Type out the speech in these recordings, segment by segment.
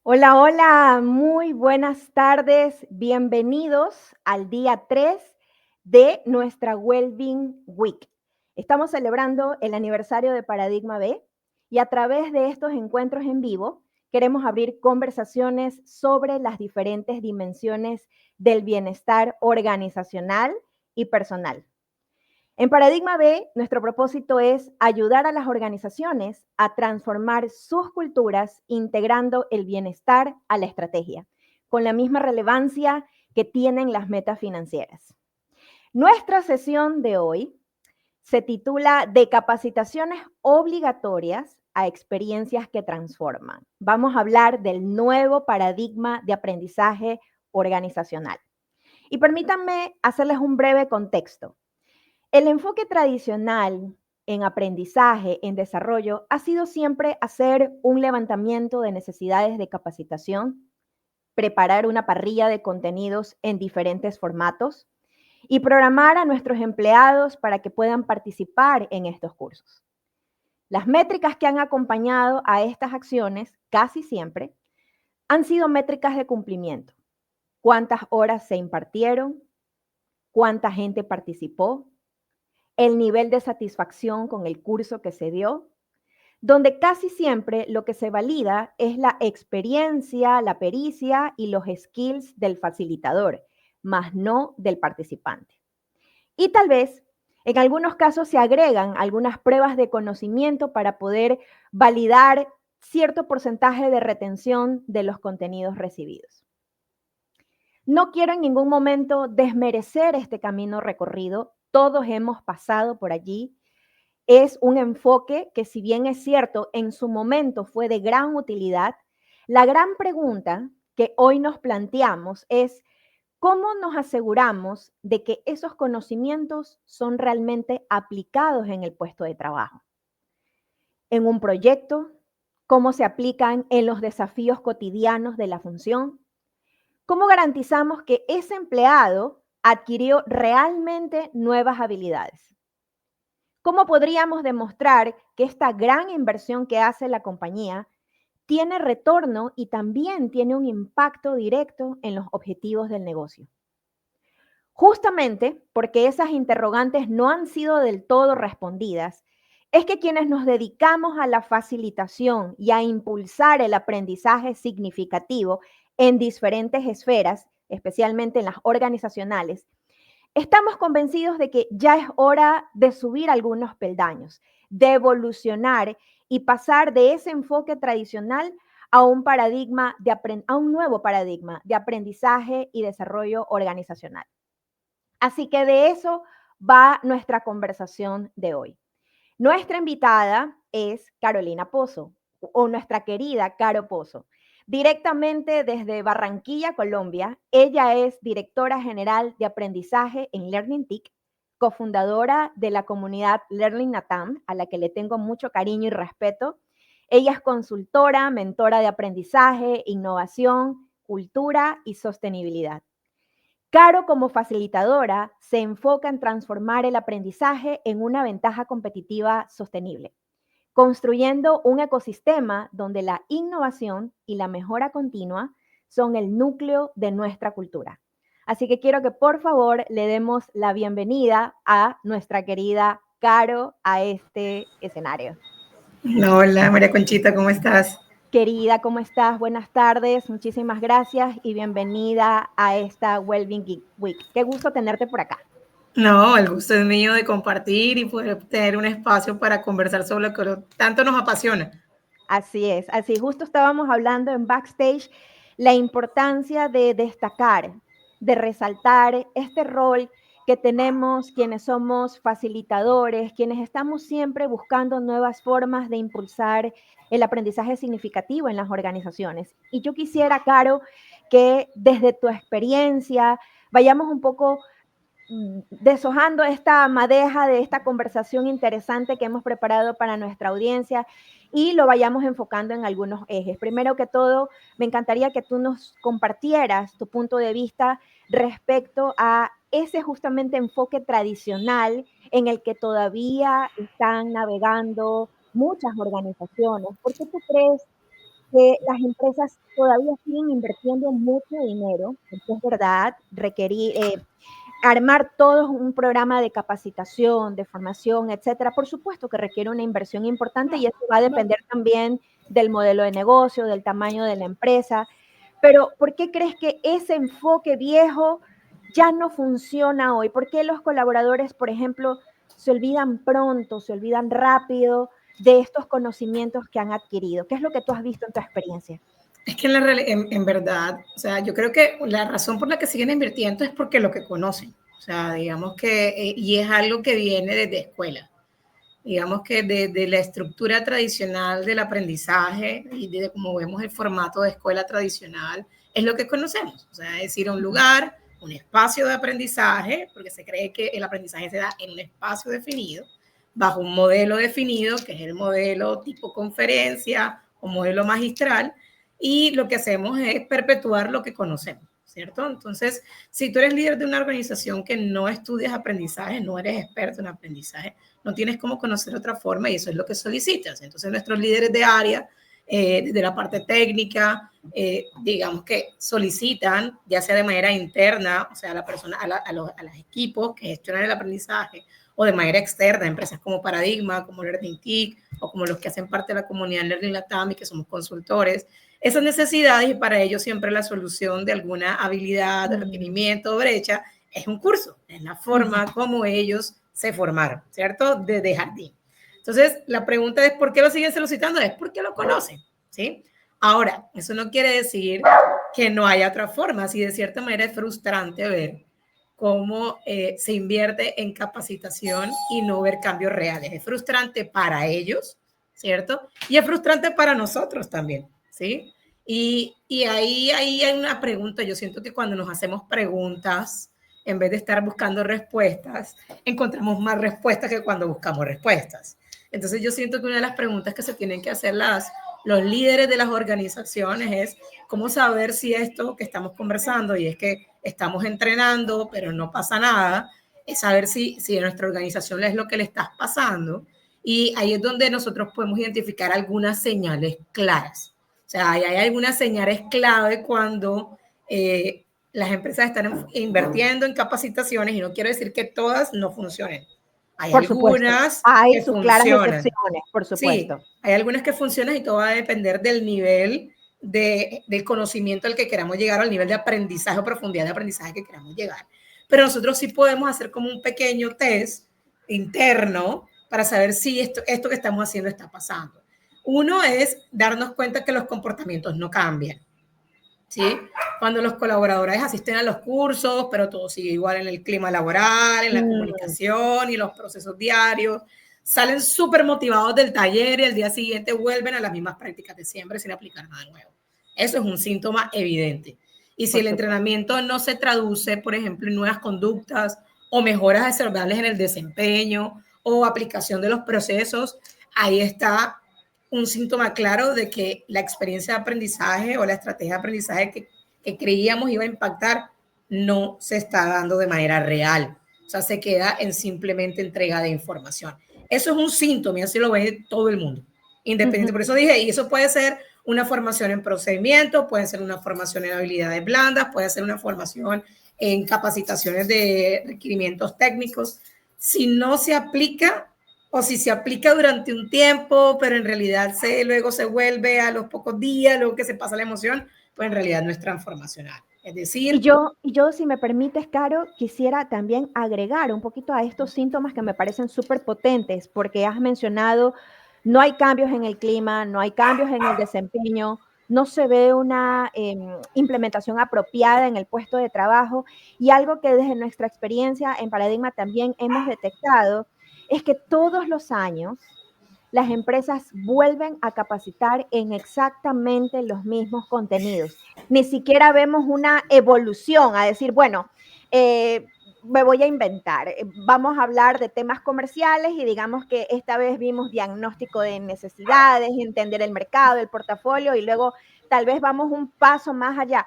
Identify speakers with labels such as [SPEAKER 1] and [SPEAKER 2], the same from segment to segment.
[SPEAKER 1] Hola, hola, muy buenas tardes. Bienvenidos al día 3 de nuestra Wellbeing Week. Estamos celebrando el aniversario de Paradigma B y a través de estos encuentros en vivo queremos abrir conversaciones sobre las diferentes dimensiones del bienestar organizacional y personal. En Paradigma B, nuestro propósito es ayudar a las organizaciones a transformar sus culturas integrando el bienestar a la estrategia, con la misma relevancia que tienen las metas financieras. Nuestra sesión de hoy se titula De capacitaciones obligatorias a experiencias que transforman. Vamos a hablar del nuevo paradigma de aprendizaje organizacional. Y permítanme hacerles un breve contexto. El enfoque tradicional en aprendizaje, en desarrollo, ha sido siempre hacer un levantamiento de necesidades de capacitación, preparar una parrilla de contenidos en diferentes formatos y programar a nuestros empleados para que puedan participar en estos cursos. Las métricas que han acompañado a estas acciones, casi siempre, han sido métricas de cumplimiento. ¿Cuántas horas se impartieron? ¿Cuánta gente participó? El nivel de satisfacción con el curso que se dio, donde casi siempre lo que se valida es la experiencia, la pericia y los skills del facilitador, más no del participante. Y tal vez en algunos casos se agregan algunas pruebas de conocimiento para poder validar cierto porcentaje de retención de los contenidos recibidos. No quiero en ningún momento desmerecer este camino recorrido, todos hemos pasado por allí. Es un enfoque que, si bien es cierto, en su momento fue de gran utilidad, la gran pregunta que hoy nos planteamos es cómo nos aseguramos de que esos conocimientos son realmente aplicados en el puesto de trabajo, en un proyecto, cómo se aplican en los desafíos cotidianos de la función. ¿Cómo garantizamos que ese empleado adquirió realmente nuevas habilidades? ¿Cómo podríamos demostrar que esta gran inversión que hace la compañía tiene retorno y también tiene un impacto directo en los objetivos del negocio? Justamente porque esas interrogantes no han sido del todo respondidas, es que quienes nos dedicamos a la facilitación y a impulsar el aprendizaje significativo en diferentes esferas, especialmente en las organizacionales, estamos convencidos de que ya es hora de subir algunos peldaños, de evolucionar y pasar de ese enfoque tradicional a un a un nuevo paradigma de aprendizaje y desarrollo organizacional. Así que de eso va nuestra conversación de hoy. Nuestra invitada es Carolina Pozo, o nuestra querida Caro Pozo. Directamente desde Barranquilla, Colombia, ella es directora general de aprendizaje en Learning TIC, cofundadora de la comunidad Learning Natam, a la que le tengo mucho cariño y respeto. Ella es consultora, mentora de aprendizaje, innovación, cultura y sostenibilidad. Caro, como facilitadora, se enfoca en transformar el aprendizaje en una ventaja competitiva sostenible, construyendo un ecosistema donde la innovación y la mejora continua son el núcleo de nuestra cultura. Así que quiero que por favor le demos la bienvenida a nuestra querida Caro a este escenario.
[SPEAKER 2] Hola, María Conchita, ¿cómo estás?
[SPEAKER 1] Querida, ¿cómo estás? Buenas tardes, muchísimas gracias y bienvenida a esta Wellbeing Week. Qué gusto tenerte por acá.
[SPEAKER 2] No, el gusto es mío de compartir y poder tener un espacio para conversar sobre lo que tanto nos apasiona.
[SPEAKER 1] Así es, así justo estábamos hablando en backstage la importancia de destacar, de resaltar este rol que tenemos quienes somos facilitadores, quienes estamos siempre buscando nuevas formas de impulsar el aprendizaje significativo en las organizaciones. Y yo quisiera, Caro, que desde tu experiencia vayamos un poco deshojando esta madeja de esta conversación interesante que hemos preparado para nuestra audiencia y lo vayamos enfocando en algunos ejes. Primero que todo, me encantaría que tú nos compartieras tu punto de vista respecto a ese justamente enfoque tradicional en el que todavía están navegando muchas organizaciones. ¿Por qué tú crees que las empresas todavía siguen invirtiendo mucho dinero, porque es verdad, armar todo un programa de capacitación, de formación, etcétera, por supuesto que requiere una inversión importante y eso va a depender también del modelo de negocio, del tamaño de la empresa. Pero, ¿por qué crees que ese enfoque viejo ya no funciona hoy? ¿Por qué los colaboradores, por ejemplo, se olvidan pronto, se olvidan rápido de estos conocimientos que han adquirido? ¿Qué es lo que tú has visto en tu experiencia?
[SPEAKER 2] Es que en verdad, o sea, yo creo que la razón por la que siguen invirtiendo es porque lo que conocen. O sea, digamos que, y es algo que viene desde escuela. Digamos que de la estructura tradicional del aprendizaje y de cómo vemos el formato de escuela tradicional, es lo que conocemos. O sea, es ir a un lugar, un espacio de aprendizaje, porque se cree que el aprendizaje se da en un espacio definido, bajo un modelo definido, que es el modelo tipo conferencia o modelo magistral, y lo que hacemos es perpetuar lo que conocemos, ¿cierto? Entonces, si tú eres líder de una organización que no estudias aprendizaje, no eres experto en aprendizaje, no tienes cómo conocer otra forma y eso es lo que solicitas. Entonces, nuestros líderes de área, de la parte técnica, digamos que solicitan, ya sea de manera interna, o sea, a la persona, a los equipos que gestionan el aprendizaje, o de manera externa, empresas como Paradigma, como Learning Geek, o como los que hacen parte de la comunidad Learning Latam y que somos consultores, esas necesidades y para ellos siempre la solución de alguna habilidad, requerimiento, brecha, es un curso, es la forma como ellos se formaron, ¿cierto? Desde jardín. Entonces, la pregunta es, ¿por qué lo siguen solicitando? Es porque lo conocen, ¿sí? Ahora, eso no quiere decir que no haya otra forma, si de cierta manera es frustrante ver cómo se invierte en capacitación y no ver cambios reales. Es frustrante para ellos, ¿cierto? Y es frustrante para nosotros también, ¿sí? Y ahí hay una pregunta, yo siento que cuando nos hacemos preguntas, en vez de estar buscando respuestas, encontramos más respuestas que cuando buscamos respuestas. Entonces yo siento que una de las preguntas que se tienen que hacer los líderes de las organizaciones es cómo saber si esto que estamos conversando y es que estamos entrenando, pero no pasa nada, es saber si a nuestra organización es lo que le está pasando. Y ahí es donde nosotros podemos identificar algunas señales claras. O sea, hay algunas señales clave cuando las empresas están invirtiendo en capacitaciones y no quiero decir que todas no funcionen. Hay
[SPEAKER 1] Por supuesto,
[SPEAKER 2] algunas
[SPEAKER 1] hay
[SPEAKER 2] que
[SPEAKER 1] sus claras
[SPEAKER 2] funcionan.
[SPEAKER 1] excepciones, por
[SPEAKER 2] Sí,
[SPEAKER 1] supuesto.
[SPEAKER 2] hay algunas que funcionan y todo va a depender del nivel del conocimiento al que queramos llegar o al nivel de aprendizaje o profundidad de aprendizaje que queramos llegar. Pero nosotros sí podemos hacer como un pequeño test interno para saber si esto que estamos haciendo está pasando. Uno es darnos cuenta que los comportamientos no cambian. ¿Sí? Cuando los colaboradores asisten a los cursos, pero todo sigue igual en el clima laboral, en la comunicación y los procesos diarios, salen súper motivados del taller y al día siguiente vuelven a las mismas prácticas de siempre sin aplicar nada nuevo. Eso es un síntoma evidente. Y si el entrenamiento no se traduce, por ejemplo, en nuevas conductas o mejoras observables en el desempeño o aplicación de los procesos, ahí está un síntoma claro de que la experiencia de aprendizaje o la estrategia de aprendizaje que creíamos iba a impactar no se está dando de manera real. O sea, se queda en simplemente entrega de información. Eso es un síntoma y así lo ve todo el mundo, independiente. Por eso dije, y eso puede ser una formación en procedimientos, puede ser una formación en habilidades blandas, puede ser una formación en capacitaciones de requerimientos técnicos. Si no se aplica, o si se aplica durante un tiempo, pero en realidad luego se vuelve a los pocos días, luego que se pasa la emoción, pues en realidad no es transformacional. Es decir...
[SPEAKER 1] Y yo, si me permites, Caro, quisiera también agregar un poquito a estos síntomas que me parecen súper potentes, porque has mencionado, no hay cambios en el clima, no hay cambios en el desempeño, no se ve una implementación apropiada en el puesto de trabajo, y algo que desde nuestra experiencia en Paradigma también hemos detectado es que todos los años las empresas vuelven a capacitar en exactamente los mismos contenidos. Ni siquiera vemos una evolución a decir, bueno, me voy a inventar, vamos a hablar de temas comerciales y digamos que esta vez vimos diagnóstico de necesidades, entender el mercado, el portafolio y luego tal vez vamos un paso más allá.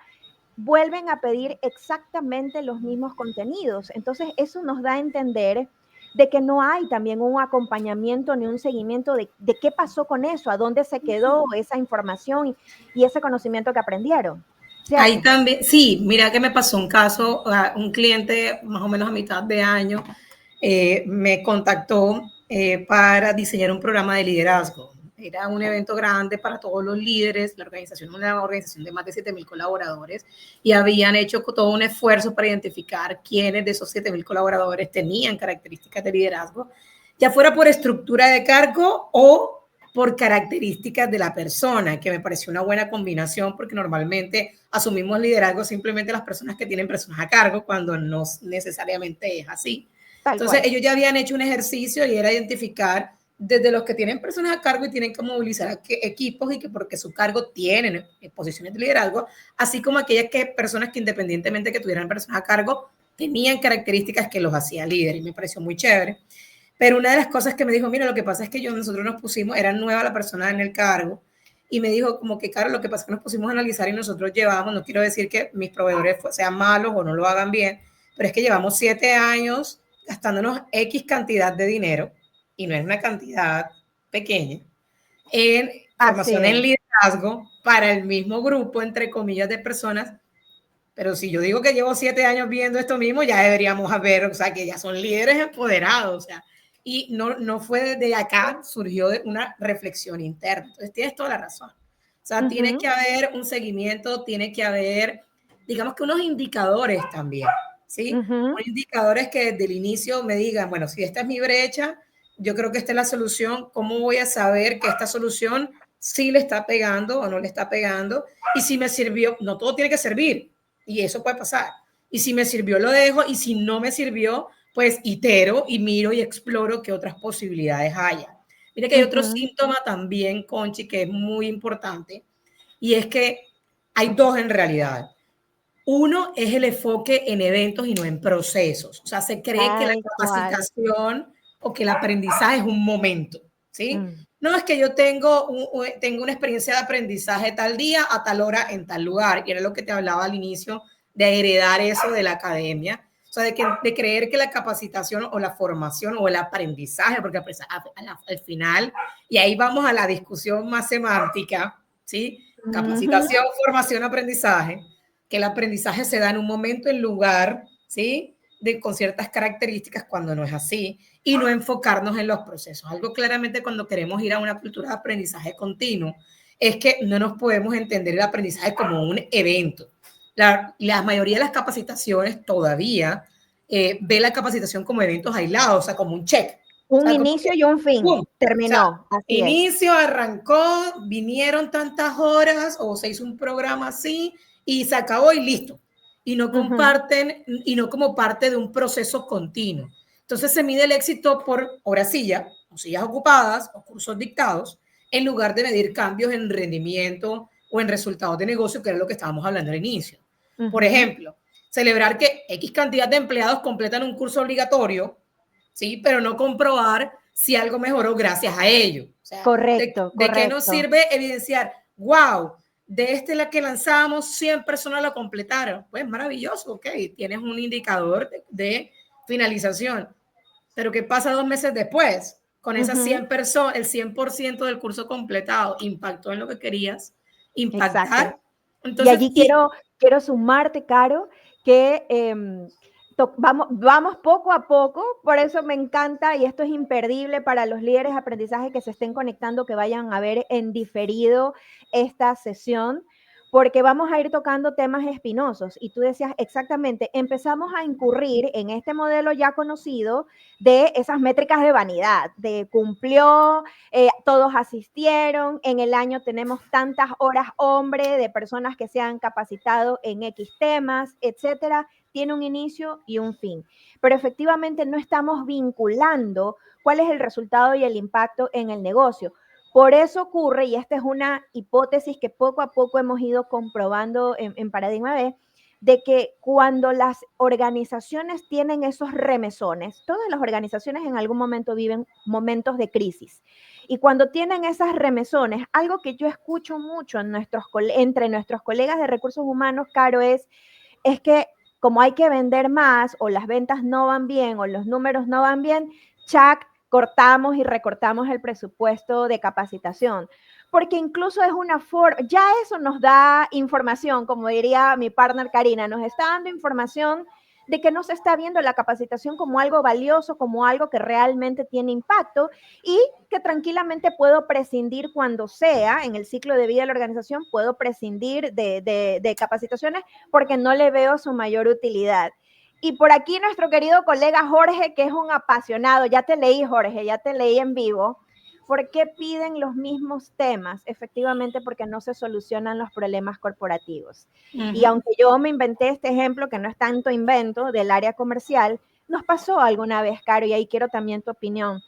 [SPEAKER 1] Vuelven a pedir exactamente los mismos contenidos. Entonces, eso nos da a entender de que no hay también un acompañamiento ni un seguimiento de qué pasó con eso, a dónde se quedó esa información y ese conocimiento que aprendieron.
[SPEAKER 2] Ahí
[SPEAKER 1] ¿Cierto?
[SPEAKER 2] también, sí, mira que me pasó un caso, un cliente más o menos a mitad de año me contactó para diseñar un programa de liderazgo. Era un evento grande para todos los líderes, la organización era una organización de más de 7,000 colaboradores y habían hecho todo un esfuerzo para identificar quiénes de esos 7,000 colaboradores tenían características de liderazgo, ya fuera por estructura de cargo o por características de la persona, que me pareció una buena combinación porque normalmente asumimos liderazgo simplemente las personas que tienen personas a cargo cuando no necesariamente es así.
[SPEAKER 1] Tal
[SPEAKER 2] Entonces
[SPEAKER 1] cual.
[SPEAKER 2] ellos ya habían hecho un ejercicio y era identificar desde los que tienen personas a cargo y tienen que movilizar equipos y que porque su cargo tienen posiciones de liderazgo, así como aquellas personas que independientemente que tuvieran personas a cargo tenían características que los hacía líder y me pareció muy chévere. Pero una de las cosas que me dijo, mira, lo que pasa es que nosotros nos pusimos, era nueva la persona en el cargo, y me dijo como que, claro, lo que pasa es que nos pusimos a analizar y nosotros llevamos, no quiero decir que mis proveedores sean malos o no lo hagan bien, pero es que llevamos 7 años gastándonos X cantidad de dinero, y no es una cantidad pequeña, en
[SPEAKER 1] Así
[SPEAKER 2] formación en
[SPEAKER 1] es.
[SPEAKER 2] liderazgo para el mismo grupo, entre comillas, de personas. Pero si yo digo que llevo 7 años viendo esto mismo, ya deberíamos haber, o sea, que ya son líderes empoderados, o sea, y no fue desde acá, surgió de una reflexión interna. Entonces, tienes toda la razón. O sea, tiene que haber un seguimiento, tiene que haber, digamos que unos indicadores también, ¿sí? Unos indicadores que desde el inicio me digan, bueno, si esta es mi brecha, yo creo que esta es la solución, ¿cómo voy a saber que esta solución sí le está pegando o no le está pegando? Y si me sirvió, no todo tiene que servir, y eso puede pasar. Y si me sirvió, lo dejo, y si no me sirvió, pues itero y miro y exploro qué otras posibilidades haya. Mira que hay otro síntoma también, Conchi, que es muy importante, y es que hay dos en realidad. Uno es el enfoque en eventos y no en procesos. O sea, se cree que la
[SPEAKER 1] Tal cual.
[SPEAKER 2] capacitación o que el aprendizaje es un momento, ¿sí? No es que yo tengo una experiencia de aprendizaje tal día, a tal hora, en tal lugar. Y era lo que te hablaba al inicio, de heredar eso de la academia. O sea, de creer que la capacitación o la formación o el aprendizaje, porque al final, y ahí vamos a la discusión más semántica, ¿sí? Capacitación, formación, aprendizaje, que el aprendizaje se da en un momento, en lugar, ¿sí? Con ciertas características cuando no es así, y no enfocarnos en los procesos. Algo claramente cuando queremos ir a una cultura de aprendizaje continuo es que no nos podemos entender el aprendizaje como un evento. La mayoría de las capacitaciones todavía ve la capacitación como eventos aislados, o sea, como un check. O
[SPEAKER 1] Un
[SPEAKER 2] sea, como
[SPEAKER 1] inicio
[SPEAKER 2] que,
[SPEAKER 1] y un fin.
[SPEAKER 2] ¡pum! O sea,
[SPEAKER 1] Terminó. Así es.
[SPEAKER 2] inicio, arrancó, vinieron tantas horas o se hizo un programa así y se acabó y listo. Y no comparten, y no como parte de un proceso continuo. Entonces se mide el éxito por horacilla, o sillas ocupadas, o cursos dictados, en lugar de medir cambios en rendimiento o en resultados de negocio, que era lo que estábamos hablando al inicio. Por ejemplo, celebrar que X cantidad de empleados completan un curso obligatorio, ¿sí? Pero no comprobar si algo mejoró gracias a ello. O sea,
[SPEAKER 1] Correcto,
[SPEAKER 2] ¿de qué nos
[SPEAKER 1] correcto.
[SPEAKER 2] sirve evidenciar? ¡Wow! De la que lanzamos, 100 personas lo completaron. Pues maravilloso, ok, tienes un indicador de finalización. Pero ¿qué pasa 2 meses después? Con esas 100 personas, el 100% del curso completado, ¿impactó en lo que querías
[SPEAKER 1] Exacto.
[SPEAKER 2] impactar?
[SPEAKER 1] Y
[SPEAKER 2] Entonces,
[SPEAKER 1] allí quiero sumarte, Caro, que vamos poco a poco, por eso me encanta y esto es imperdible para los líderes de aprendizaje que se estén conectando, que vayan a ver en diferido esta sesión, porque vamos a ir tocando temas espinosos. Y tú decías exactamente, empezamos a incurrir en este modelo ya conocido de esas métricas de vanidad, de cumplió, todos asistieron, en el año tenemos tantas horas hombre de personas que se han capacitado en X temas, etcétera. Tiene un inicio y un fin. Pero efectivamente no estamos vinculando cuál es el resultado y el impacto en el negocio. Por eso ocurre, y esta es una hipótesis que poco a poco hemos ido comprobando en Paradigma B, de que cuando las organizaciones tienen esos remesones, todas las organizaciones en algún momento viven momentos de crisis. Y cuando tienen esas remesones, algo que yo escucho mucho entre nuestros colegas de recursos humanos, Caro, es que como hay que vender más o las ventas no van bien o los números no van bien, chac, cortamos y recortamos el presupuesto de capacitación. Porque incluso es una forma, ya eso nos da información, como diría mi partner Karina, nos está dando información de que no se está viendo la capacitación como algo valioso, como algo que realmente tiene impacto y que tranquilamente puedo prescindir cuando sea, en el ciclo de vida de la organización, puedo prescindir de capacitaciones porque no le veo su mayor utilidad. Y por aquí nuestro querido colega Jorge, que es un apasionado, ya te leí Jorge, ya te leí en vivo. ¿Por qué piden los mismos temas? Efectivamente, porque no se solucionan los problemas corporativos. Y aunque yo me inventé este ejemplo, que no es tanto invento, del área comercial, nos pasó alguna vez, Caro, y ahí quiero también tu opinión.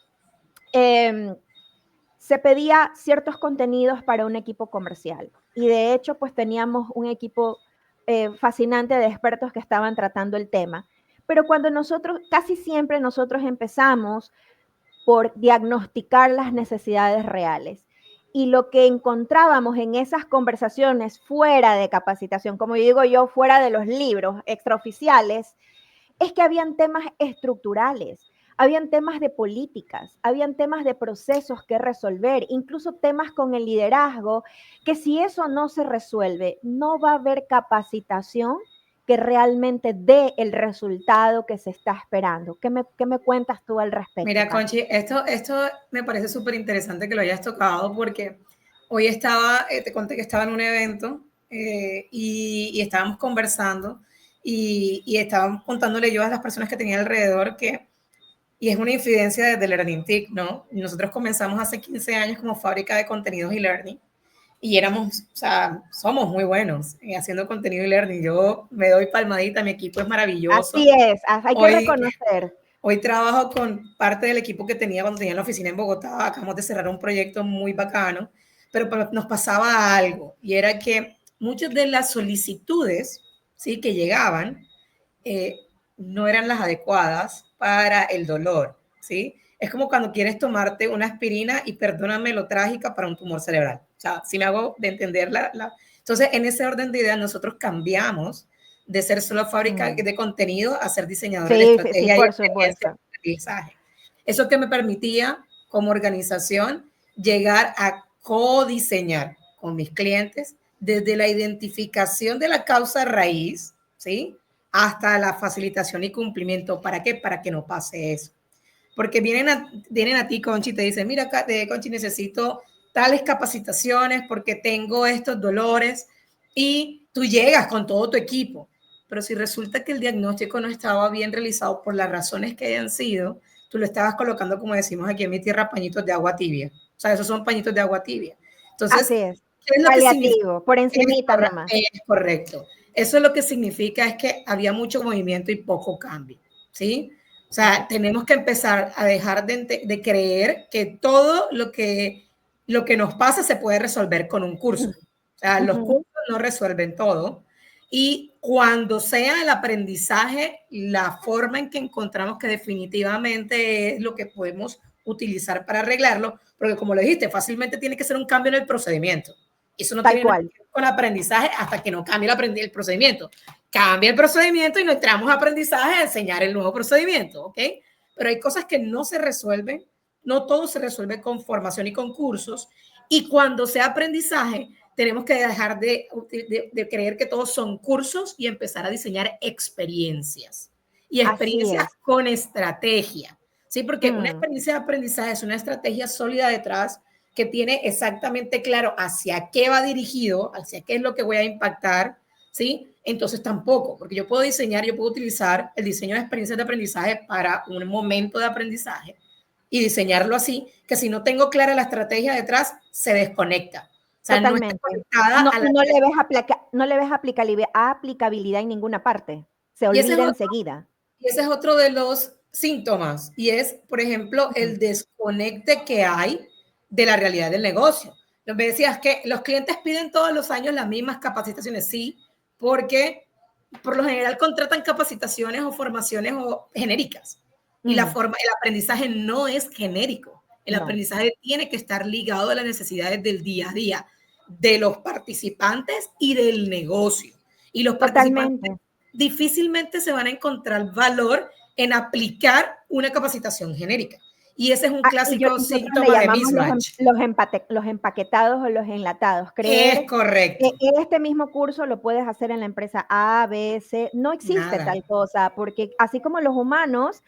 [SPEAKER 1] Se pedía ciertos contenidos para un equipo comercial. Y de hecho, pues teníamos un equipo fascinante de expertos que estaban tratando el tema. Pero cuando nosotros, casi siempre nosotros empezamos por diagnosticar las necesidades reales. Y lo que encontrábamos en esas conversaciones fuera de capacitación, como digo yo, fuera de los libros extraoficiales, es que habían temas estructurales, habían temas de políticas, habían temas de procesos que resolver, incluso temas con el liderazgo, que si eso no se resuelve, no va a haber capacitación que realmente dé el resultado que se está esperando. ¿Qué me cuentas tú al respecto?
[SPEAKER 2] Mira, Conchi, esto me parece súper interesante que lo hayas tocado porque hoy te conté que estaba en un evento y estábamos conversando y estábamos contándole yo a las personas que tenía alrededor y es una incidencia desde Learning TIC, ¿no? Nosotros comenzamos hace 15 años como fábrica de contenidos y learning y somos muy buenos haciendo contenido y learning. Yo me doy palmadita, mi equipo es maravilloso.
[SPEAKER 1] Así es, hay que reconocer.
[SPEAKER 2] Hoy trabajo con parte del equipo que tenía cuando tenía la oficina en Bogotá. Acabamos de cerrar un proyecto muy bacano, pero nos pasaba algo y era que muchas de las solicitudes, ¿sí?, que llegaban no eran las adecuadas para el dolor, ¿sí? Es como cuando quieres tomarte una aspirina y perdóname lo trágica para un tumor cerebral. O sea, si me hago de entender Entonces, en ese orden de ideas, nosotros cambiamos de ser solo fábrica de contenido a ser diseñadores de estrategia
[SPEAKER 1] por
[SPEAKER 2] y
[SPEAKER 1] supuesto.
[SPEAKER 2] aprendizaje. Eso que me permitía, como organización, llegar a codiseñar con mis clientes desde la identificación de la causa raíz, ¿sí?, hasta la facilitación y cumplimiento. ¿Para qué? Para que no pase eso. Porque vienen a ti, Conchi, y te dicen, mira, Conchi, necesito tales capacitaciones porque tengo estos dolores, y tú llegas con todo tu equipo. Pero si resulta que el diagnóstico no estaba bien realizado por las razones que hayan sido, tú lo estabas colocando, como decimos aquí en mi tierra, pañitos de agua tibia. O sea, esos son pañitos de agua tibia. Entonces,
[SPEAKER 1] así es.
[SPEAKER 2] ¿qué es lo
[SPEAKER 1] Paliativo, por encimita nomás.
[SPEAKER 2] Es correcto. Eso es lo que significa es que había mucho movimiento y poco cambio, ¿sí? O sea, tenemos que empezar a dejar de creer que todo lo que nos pasa se puede resolver con un curso. O sea, los cursos no resuelven todo. Y cuando sea el aprendizaje, la forma en que encontramos que definitivamente es lo que podemos utilizar para arreglarlo, porque como lo dijiste, fácilmente tiene que ser un cambio en el procedimiento. Eso no tiene nada que ver con aprendizaje hasta que no cambie el procedimiento. Cambia el procedimiento y no entramos a aprendizaje a enseñar el nuevo procedimiento, ¿ok? Pero hay cosas que no se resuelven, no todo se resuelve con formación y con cursos, y cuando sea aprendizaje, tenemos que dejar de creer que todos son cursos y empezar a diseñar experiencias. Y experiencias con estrategia, ¿sí? Porque una experiencia de aprendizaje es una estrategia sólida detrás que tiene exactamente claro hacia qué va dirigido, hacia qué es lo que voy a impactar, ¿sí? Entonces tampoco, porque yo puedo utilizar el diseño de experiencias de aprendizaje para un momento de aprendizaje y diseñarlo así, que si no tengo clara la estrategia detrás, se desconecta. O sea,
[SPEAKER 1] totalmente. No le ves aplicabilidad en ninguna parte. Se olvida enseguida.
[SPEAKER 2] Y ese es otro de los síntomas, y es, por ejemplo, el desconecte que hay de la realidad del negocio. Me decías que los clientes piden todos los años las mismas capacitaciones, sí, porque por lo general contratan capacitaciones o formaciones genéricas, y el aprendizaje no es genérico. El aprendizaje tiene que estar ligado a las necesidades del día a día de los participantes y del negocio. Y los participantes difícilmente se van a encontrar valor en aplicar una capacitación genérica. Y ese es un clásico
[SPEAKER 1] Nosotros le
[SPEAKER 2] síntoma de
[SPEAKER 1] llamamos
[SPEAKER 2] mismatch.
[SPEAKER 1] los empaquetados o los enlatados.
[SPEAKER 2] Es
[SPEAKER 1] Creer
[SPEAKER 2] correcto.
[SPEAKER 1] que este mismo curso lo puedes hacer en la empresa A, B, C. No existe
[SPEAKER 2] Nada.
[SPEAKER 1] tal cosa, porque así como los humanos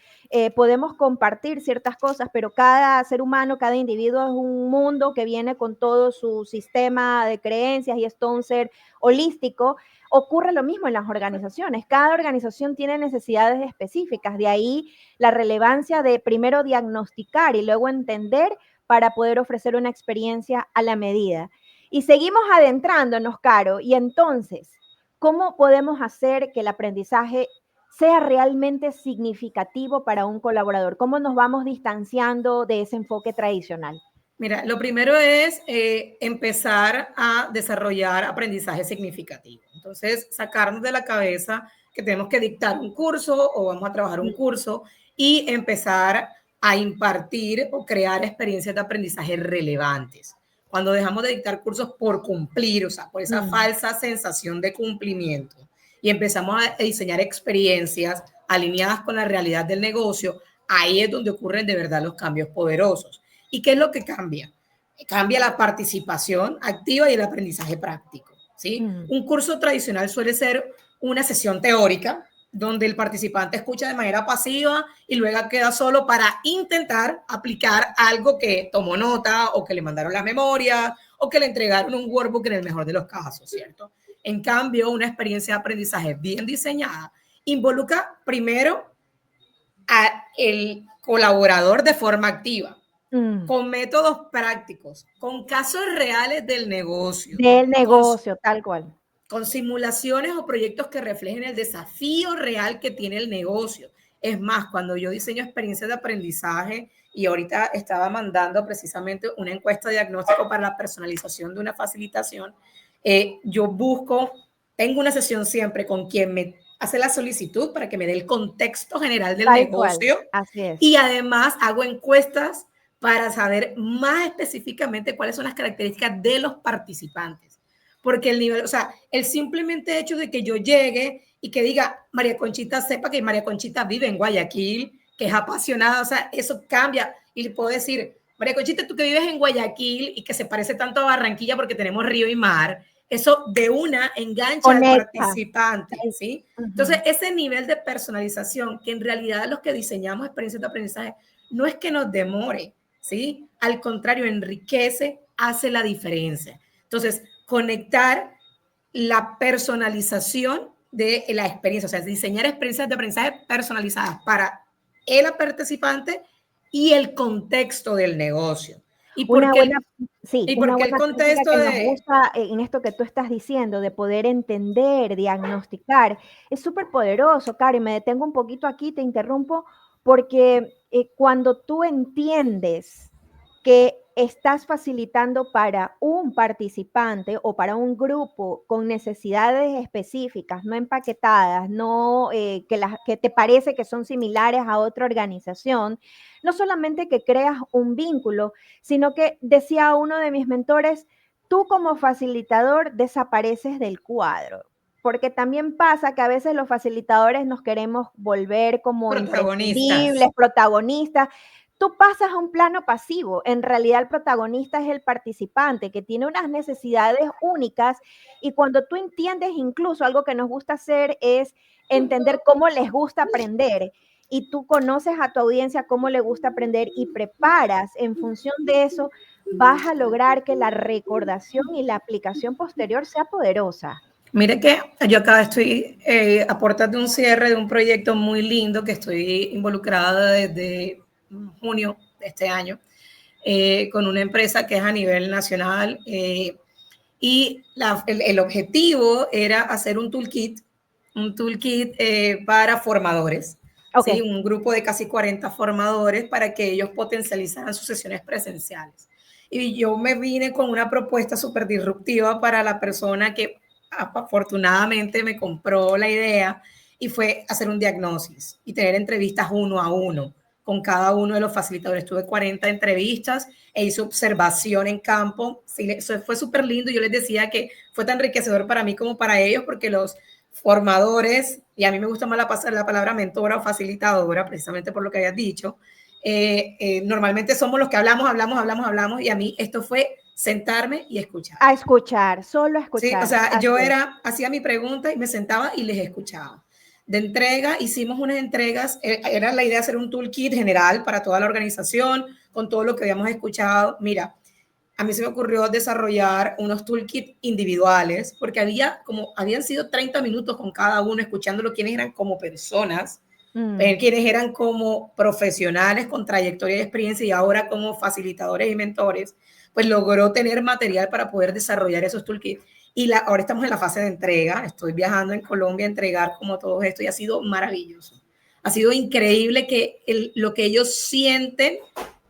[SPEAKER 1] podemos compartir ciertas cosas, pero cada ser humano, cada individuo es un mundo que viene con todo su sistema de creencias y es todo un ser holístico. Ocurre lo mismo en las organizaciones. Cada organización tiene necesidades específicas. De ahí la relevancia de primero diagnosticar y luego entender para poder ofrecer una experiencia a la medida. Y seguimos adentrándonos, Caro, y entonces, ¿cómo podemos hacer que el aprendizaje sea realmente significativo para un colaborador? ¿Cómo nos vamos distanciando de ese enfoque tradicional?
[SPEAKER 2] Mira, lo primero es empezar a desarrollar aprendizaje significativo. Entonces, sacarnos de la cabeza que tenemos que dictar un curso o vamos a trabajar un curso y empezar a impartir o crear experiencias de aprendizaje relevantes. Cuando dejamos de dictar cursos por cumplir, o sea, por esa falsa sensación de cumplimiento y empezamos a diseñar experiencias alineadas con la realidad del negocio, ahí es donde ocurren de verdad los cambios poderosos. ¿Y qué es lo que cambia? Cambia la participación activa y el aprendizaje práctico, ¿sí? Un curso tradicional suele ser una sesión teórica donde el participante escucha de manera pasiva y luego queda solo para intentar aplicar algo que tomó nota o que le mandaron las memorias o que le entregaron un workbook en el mejor de los casos, ¿cierto? En cambio, una experiencia de aprendizaje bien diseñada involucra primero al colaborador de forma activa, con métodos prácticos, con casos reales del negocio.
[SPEAKER 1] Del negocio, tal cual.
[SPEAKER 2] Con simulaciones o proyectos que reflejen el desafío real que tiene el negocio. Es más, cuando yo diseño experiencias de aprendizaje y ahorita estaba mandando precisamente una encuesta de diagnóstico para la personalización de una facilitación, yo tengo una sesión siempre con quien me hace la solicitud para que me dé el contexto general del negocio.
[SPEAKER 1] Así es.
[SPEAKER 2] Y además hago encuestas para saber más específicamente cuáles son las características de los participantes. Porque el nivel, o sea, el simplemente hecho de que yo llegue y que diga María Conchita, sepa que María Conchita vive en Guayaquil, que es apasionada, o sea, eso cambia. Y le puedo decir, María Conchita, tú que vives en Guayaquil y que se parece tanto a Barranquilla porque tenemos río y mar, eso de una engancha al participante, ¿sí? Entonces, ese nivel de personalización, que en realidad los que diseñamos experiencias de aprendizaje, no es que nos demore, ¿sí? Al contrario, enriquece, hace la diferencia. Entonces, conectar la personalización de la experiencia, o sea, diseñar experiencias de aprendizaje personalizadas para el participante y el contexto del negocio. Y porque el contexto
[SPEAKER 1] que nos gusta en esto que tú estás diciendo, de poder entender, diagnosticar, es súper poderoso, Karen. Me detengo un poquito aquí, te interrumpo, porque cuando tú entiendes que estás facilitando para un participante o para un grupo con necesidades específicas, no empaquetadas, no que te parece que son similares a otra organización, no solamente que creas un vínculo, sino que decía uno de mis mentores, tú como facilitador desapareces del cuadro. Porque también pasa que a veces los facilitadores nos queremos volver como imprescindibles, protagonistas. Tú pasas a un plano pasivo. En realidad el protagonista es el participante que tiene unas necesidades únicas y cuando tú entiendes, incluso algo que nos gusta hacer es entender cómo les gusta aprender y tú conoces a tu audiencia cómo le gusta aprender y preparas en función de eso, vas a lograr que la recordación y la aplicación posterior sea poderosa.
[SPEAKER 2] Mire que yo acá estoy a puertas de un cierre de un proyecto muy lindo que estoy involucrada desde junio de este año con una empresa que es a nivel nacional y el objetivo era hacer un toolkit para formadores.
[SPEAKER 1] Okay.
[SPEAKER 2] ¿Sí? Un grupo de casi 40 formadores para que ellos potencializaran sus sesiones presenciales. Y yo me vine con una propuesta súper disruptiva para la persona que afortunadamente me compró la idea y fue hacer un diagnóstico y tener entrevistas uno a uno con cada uno de los facilitadores. Tuve 40 entrevistas e hice observación en campo. Sí, eso fue súper lindo. Yo les decía que fue tan enriquecedor para mí como para ellos porque los formadores, y a mí me gusta más la palabra mentora o facilitadora, precisamente por lo que habías dicho. Normalmente somos los que hablamos, y a mí esto fue sentarme y escuchar.
[SPEAKER 1] A escuchar, solo a
[SPEAKER 2] Sí, o
[SPEAKER 1] escuchar.
[SPEAKER 2] sea,
[SPEAKER 1] Así
[SPEAKER 2] yo
[SPEAKER 1] es.
[SPEAKER 2] hacía mi pregunta y me sentaba y les escuchaba. De entrega, hicimos unas entregas, era la idea hacer un toolkit general para toda la organización, con todo lo que habíamos escuchado. Mira, a mí se me ocurrió desarrollar unos toolkits individuales, porque habían sido 30 minutos con cada uno, escuchándolo, quienes eran como personas, quienes eran como profesionales con trayectoria y experiencia, y ahora como facilitadores y mentores, pues logró tener material para poder desarrollar esos toolkits. Y ahora estamos en la fase de entrega, estoy viajando en Colombia a entregar como todo esto, y ha sido maravilloso. Ha sido increíble lo que ellos sienten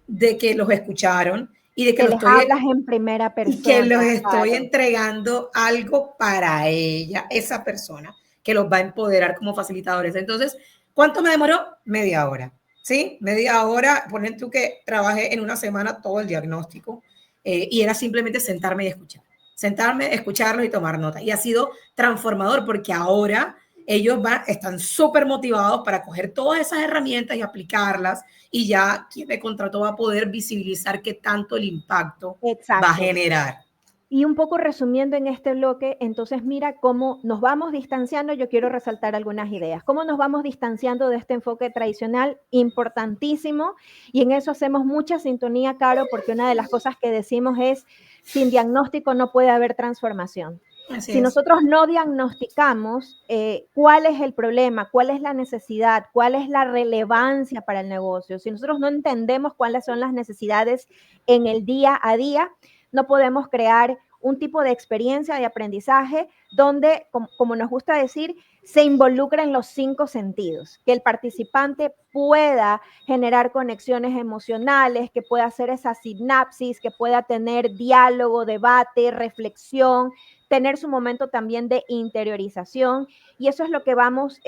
[SPEAKER 2] de que los escucharon, y de que
[SPEAKER 1] Que les hablas en primera
[SPEAKER 2] y que
[SPEAKER 1] persona,
[SPEAKER 2] los estoy
[SPEAKER 1] claro.
[SPEAKER 2] entregando algo para ella, esa persona, que los va a empoderar como facilitadores. Entonces, ¿cuánto me demoró? Media hora. ¿Sí? Media hora. Ponen tú que trabajé en una semana todo el diagnóstico, y era simplemente sentarme y escuchar. Sentarme, escucharlos y tomar nota. Y ha sido transformador, porque ahora ellos están súper motivados para coger todas esas herramientas y aplicarlas, y ya quien me contrató va a poder visibilizar qué tanto el impacto va a
[SPEAKER 1] Exacto.
[SPEAKER 2] generar.
[SPEAKER 1] Y un poco resumiendo en este bloque, entonces mira cómo nos vamos distanciando, yo quiero resaltar algunas ideas. ¿Cómo nos vamos distanciando de este enfoque tradicional? Importantísimo, y en eso hacemos mucha sintonía, Caro, porque una de las cosas que decimos es, sin diagnóstico no puede haber transformación.
[SPEAKER 2] Así
[SPEAKER 1] Si
[SPEAKER 2] es.
[SPEAKER 1] nosotros no diagnosticamos cuál es el problema, cuál es la necesidad, cuál es la relevancia para el negocio, si nosotros no entendemos cuáles son las necesidades en el día a día, no podemos crear un tipo de experiencia de aprendizaje donde, como nos gusta decir, se involucren los 5 sentidos, que el participante pueda generar conexiones emocionales, que pueda hacer esa sinapsis, que pueda tener diálogo, debate, reflexión, tener su momento también de interiorización, y eso es lo que vamos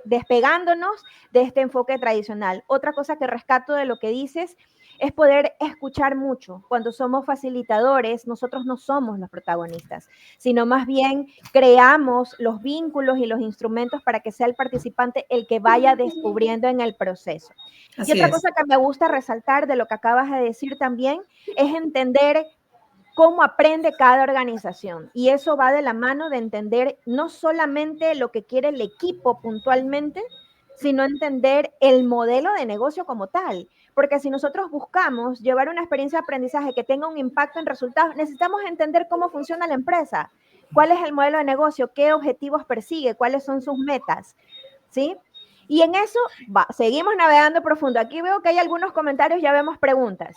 [SPEAKER 1] despegándonos de este enfoque tradicional. Otra cosa que rescato de lo que dices es poder escuchar mucho. Cuando somos facilitadores, nosotros no somos los protagonistas, sino más bien creamos los vínculos y los instrumentos para que sea el participante el que vaya descubriendo en el proceso. Y
[SPEAKER 2] Así
[SPEAKER 1] otra
[SPEAKER 2] es.
[SPEAKER 1] cosa que me gusta resaltar de lo que acabas de decir también es entender cómo aprende cada organización. Y eso va de la mano de entender no solamente lo que quiere el equipo puntualmente, sino entender el modelo de negocio como tal. Porque si nosotros buscamos llevar una experiencia de aprendizaje que tenga un impacto en resultados, necesitamos entender cómo funciona la empresa, cuál es el modelo de negocio, qué objetivos persigue, cuáles son sus metas, ¿sí? Y en eso seguimos navegando profundo. Aquí veo que hay algunos comentarios, ya vemos preguntas.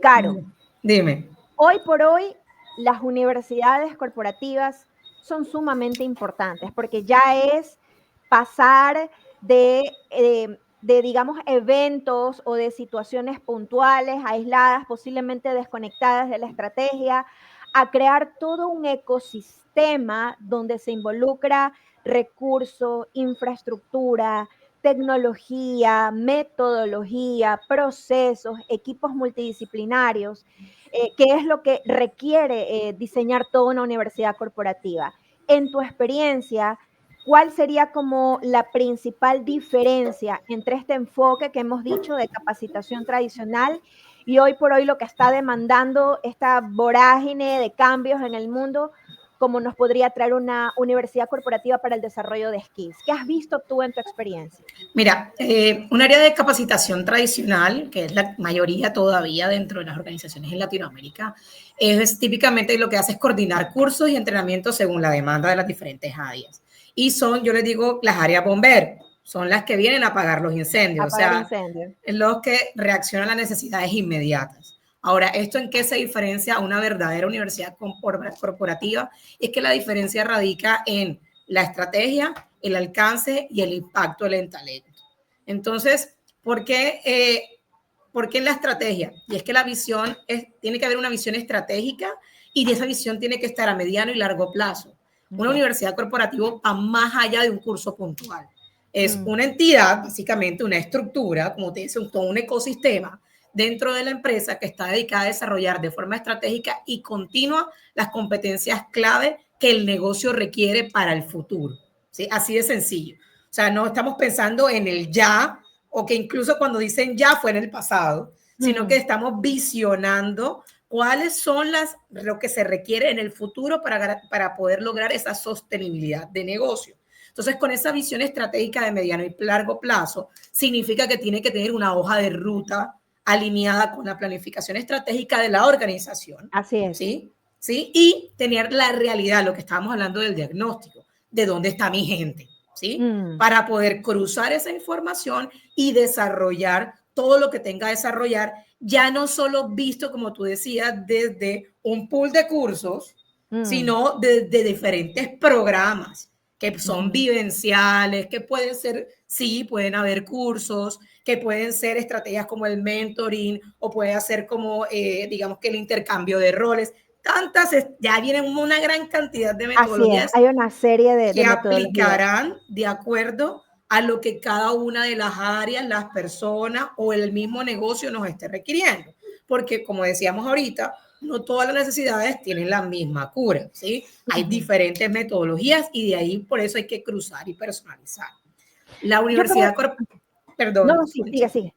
[SPEAKER 1] Caro,
[SPEAKER 2] Dime.
[SPEAKER 1] hoy por hoy las universidades corporativas son sumamente importantes porque ya es pasar digamos, eventos o de situaciones puntuales, aisladas, posiblemente desconectadas de la estrategia, a crear todo un ecosistema donde se involucra recursos, infraestructura, tecnología, metodología, procesos, equipos multidisciplinarios, que es lo que requiere diseñar toda una universidad corporativa. En tu experiencia, ¿cuál sería como la principal diferencia entre este enfoque que hemos dicho de capacitación tradicional y hoy por hoy lo que está demandando esta vorágine de cambios en el mundo, como nos podría traer una universidad corporativa para el desarrollo de skills? ¿Qué has visto tú en tu experiencia?
[SPEAKER 2] Mira, un área de capacitación tradicional, que es la mayoría todavía dentro de las organizaciones en Latinoamérica, es típicamente lo que hace es coordinar cursos y entrenamientos según la demanda de las diferentes áreas. Y son, yo les digo, las áreas bomber, son las que vienen a apagar los incendios, o
[SPEAKER 1] Apagar
[SPEAKER 2] sea,
[SPEAKER 1] incendios.
[SPEAKER 2] los que reaccionan a las necesidades inmediatas. Ahora, ¿esto en qué se diferencia a una verdadera universidad corporativa? Es que la diferencia radica en la estrategia, el alcance y el impacto del talento. Entonces, ¿por qué en la estrategia? Y es que la visión tiene que haber una visión estratégica, y de esa visión tiene que estar a mediano y largo plazo. Una universidad corporativa va más allá de un curso puntual. Es una entidad, básicamente una estructura, como te dice, todo un ecosistema dentro de la empresa que está dedicada a desarrollar de forma estratégica y continua las competencias clave que el negocio requiere para el futuro. ¿Sí? Así de sencillo. O sea, no estamos pensando en el ya, o que incluso cuando dicen ya fue en el pasado, sino que estamos visionando cuáles son lo que se requiere en el futuro para poder lograr esa sostenibilidad de negocio. Entonces, con esa visión estratégica de mediano y largo plazo, significa que tiene que tener una hoja de ruta alineada con la planificación estratégica de la organización.
[SPEAKER 1] Así es.
[SPEAKER 2] ¿Sí? ¿Sí? Y tener la realidad, lo que estábamos hablando del diagnóstico, de dónde está mi gente, ¿sí? Para poder cruzar esa información y desarrollar todo lo que tenga que desarrollar, ya no solo visto, como tú decías, desde un pool de cursos, sino desde diferentes programas que son vivenciales, que pueden ser, sí, pueden haber cursos, que pueden ser estrategias como el mentoring o puede ser como, digamos que el intercambio de roles. Tantas, ya vienen una gran cantidad de metodologías.
[SPEAKER 1] Así es, hay una serie de
[SPEAKER 2] que
[SPEAKER 1] metodologías.
[SPEAKER 2] Aplicarán de acuerdo a lo que cada una de las áreas, las personas o el mismo negocio nos esté requiriendo. Porque, como decíamos ahorita, no todas las necesidades tienen la misma cura, ¿sí? Hay diferentes metodologías y de ahí por eso hay que cruzar y personalizar. La universidad, perdón.
[SPEAKER 1] No, sí, sigue.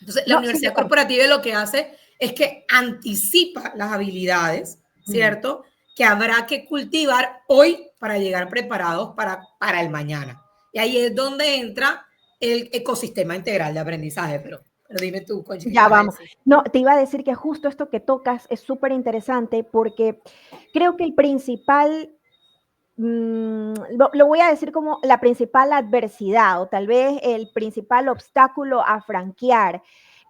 [SPEAKER 2] Entonces, la universidad corporativa lo que hace es que anticipa las habilidades, ¿cierto? Que habrá que cultivar hoy para llegar preparados para el mañana. Y ahí es donde entra el ecosistema integral de aprendizaje, pero dime tú, Conchi.
[SPEAKER 1] Ya vamos. No, te iba a decir que justo esto que tocas es súper interesante porque creo que el principal, lo voy a decir como la principal adversidad o tal vez el principal obstáculo a franquear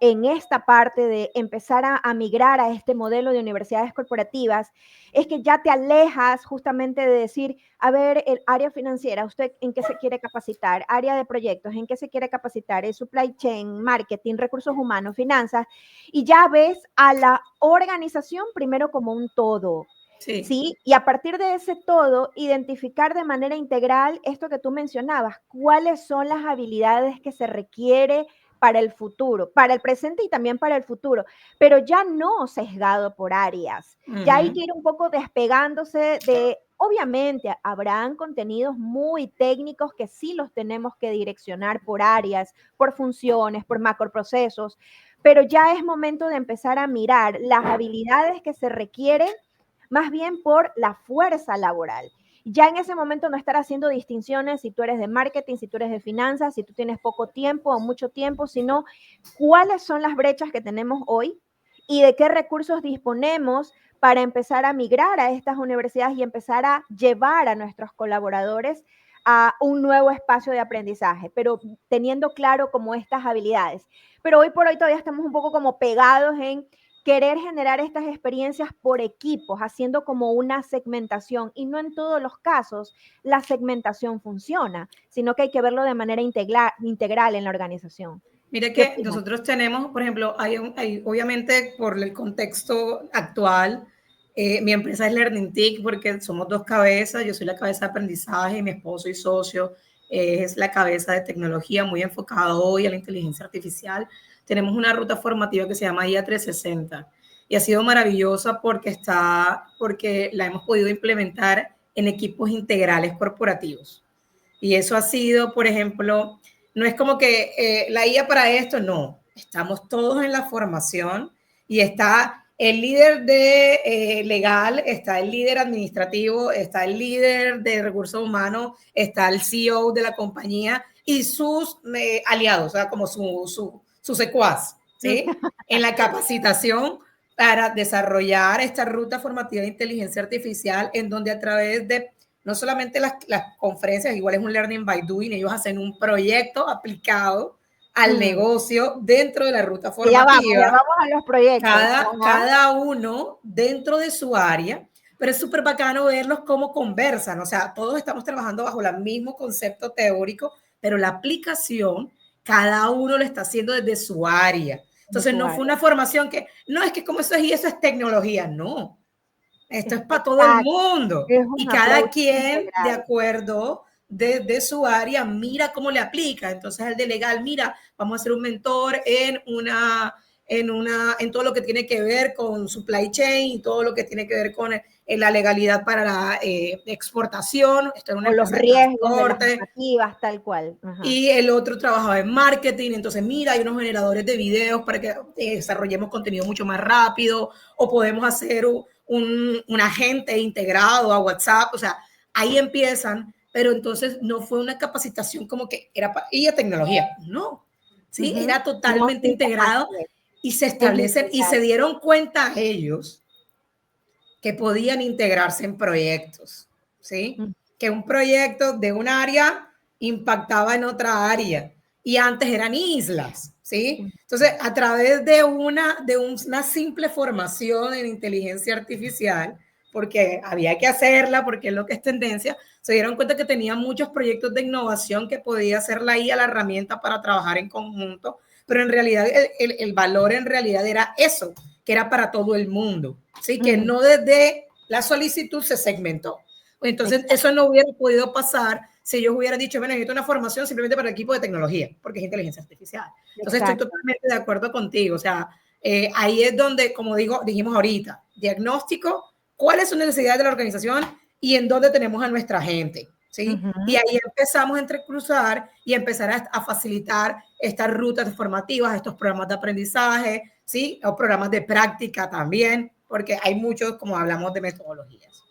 [SPEAKER 1] en esta parte de empezar a migrar a este modelo de universidades corporativas, es que ya te alejas justamente de decir, a ver, el área financiera, ¿usted en qué se quiere capacitar? Área de proyectos, ¿en qué se quiere capacitar? El supply chain, marketing, recursos humanos, finanzas, y ya ves a la organización primero como un todo. Sí. ¿Sí? Y a partir de ese todo, identificar de manera integral esto que tú mencionabas, cuáles son las habilidades que se requiere para el futuro, para el presente y también para el futuro, pero ya no sesgado por áreas. Ya hay que ir un poco despegándose de, obviamente, habrán contenidos muy técnicos que sí los tenemos que direccionar por áreas, por funciones, por macroprocesos, pero ya es momento de empezar a mirar las habilidades que se requieren más bien por la fuerza laboral. Ya en ese momento no estar haciendo distinciones si tú eres de marketing, si tú eres de finanzas, si tú tienes poco tiempo o mucho tiempo, sino cuáles son las brechas que tenemos hoy y de qué recursos disponemos para empezar a migrar a estas universidades y empezar a llevar a nuestros colaboradores a un nuevo espacio de aprendizaje, pero teniendo claro como estas habilidades. Pero hoy por hoy todavía estamos un poco como pegados en querer generar estas experiencias por equipos, haciendo como una segmentación, y no en todos los casos la segmentación funciona, sino que hay que verlo de manera integral en la organización.
[SPEAKER 2] Mira que nosotros tenemos, por ejemplo, obviamente por el contexto actual, mi empresa es Learning TIC porque somos dos cabezas, yo soy la cabeza de aprendizaje y mi esposo y socio es la cabeza de tecnología, muy enfocado hoy a la inteligencia artificial. Tenemos una ruta formativa que se llama IA 360 y ha sido maravillosa porque la hemos podido implementar en equipos integrales corporativos. Y eso ha sido, por ejemplo, no es como que la IA para esto, no. Estamos todos en la formación y está el líder de legal, está el líder administrativo, está el líder de recursos humanos, está el CEO de la compañía y sus aliados, o sea, como su secuaz, ¿sí? En la capacitación para desarrollar esta ruta formativa de inteligencia artificial en donde a través de no solamente las conferencias, igual es un learning by doing, ellos hacen un proyecto aplicado al negocio dentro de la ruta formativa.
[SPEAKER 1] Ya vamos a los proyectos.
[SPEAKER 2] Cada uno dentro de su área, pero es súper bacano verlos cómo conversan, o sea, todos estamos trabajando bajo el mismo concepto teórico, pero la aplicación, cada uno lo está haciendo desde su área. Entonces no fue una formación que, no es que como eso es y eso es tecnología, no. Esto es para todo el mundo y cada quien de acuerdo de su área mira cómo le aplica. Entonces el de legal, mira, vamos a hacer un mentor en todo lo que tiene que ver con supply chain, todo lo que tiene que ver con la legalidad para la exportación, esto era una
[SPEAKER 1] o los
[SPEAKER 2] empresa de
[SPEAKER 1] riesgos de las
[SPEAKER 2] transporte,
[SPEAKER 1] normativas, tal cual. Ajá.
[SPEAKER 2] y el otro trabajaba en marketing. Entonces, mira, hay unos generadores de videos para que desarrollemos contenido mucho más rápido, o podemos hacer un agente integrado a WhatsApp. O sea, ahí empiezan, pero entonces no fue una capacitación como que era para ella tecnología, no, ¿sí? Era
[SPEAKER 1] No,
[SPEAKER 2] totalmente
[SPEAKER 1] sí,
[SPEAKER 2] integrado,
[SPEAKER 1] así
[SPEAKER 2] y se
[SPEAKER 1] es
[SPEAKER 2] establecen y se
[SPEAKER 1] integral.
[SPEAKER 2] dieron cuenta ellos que podían integrarse en proyectos, ¿sí? Que un proyecto de un área impactaba en otra área, y antes eran islas, ¿sí? Entonces, a través de una simple formación en inteligencia artificial, porque había que hacerla, porque es lo que es tendencia, se dieron cuenta que tenían muchos proyectos de innovación que podía hacer la IA la herramienta para trabajar en conjunto, pero en realidad el valor en realidad era eso, que era para todo el mundo, ¿sí? Que no desde la solicitud se segmentó. Entonces, exacto, eso no hubiera podido pasar si ellos hubieran dicho, bueno, necesito una formación simplemente para el equipo de tecnología, porque es inteligencia artificial. Entonces, exacto, estoy totalmente de acuerdo contigo. O sea, ahí es donde, como dijimos ahorita, diagnóstico, cuáles son las necesidades de la organización y en dónde tenemos a nuestra gente, ¿sí? Y ahí empezamos a entrecruzar y empezar a facilitar estas rutas formativas, estos programas de aprendizaje, ¿sí? O programas de práctica también, porque hay muchos, como hablamos, de metodologías.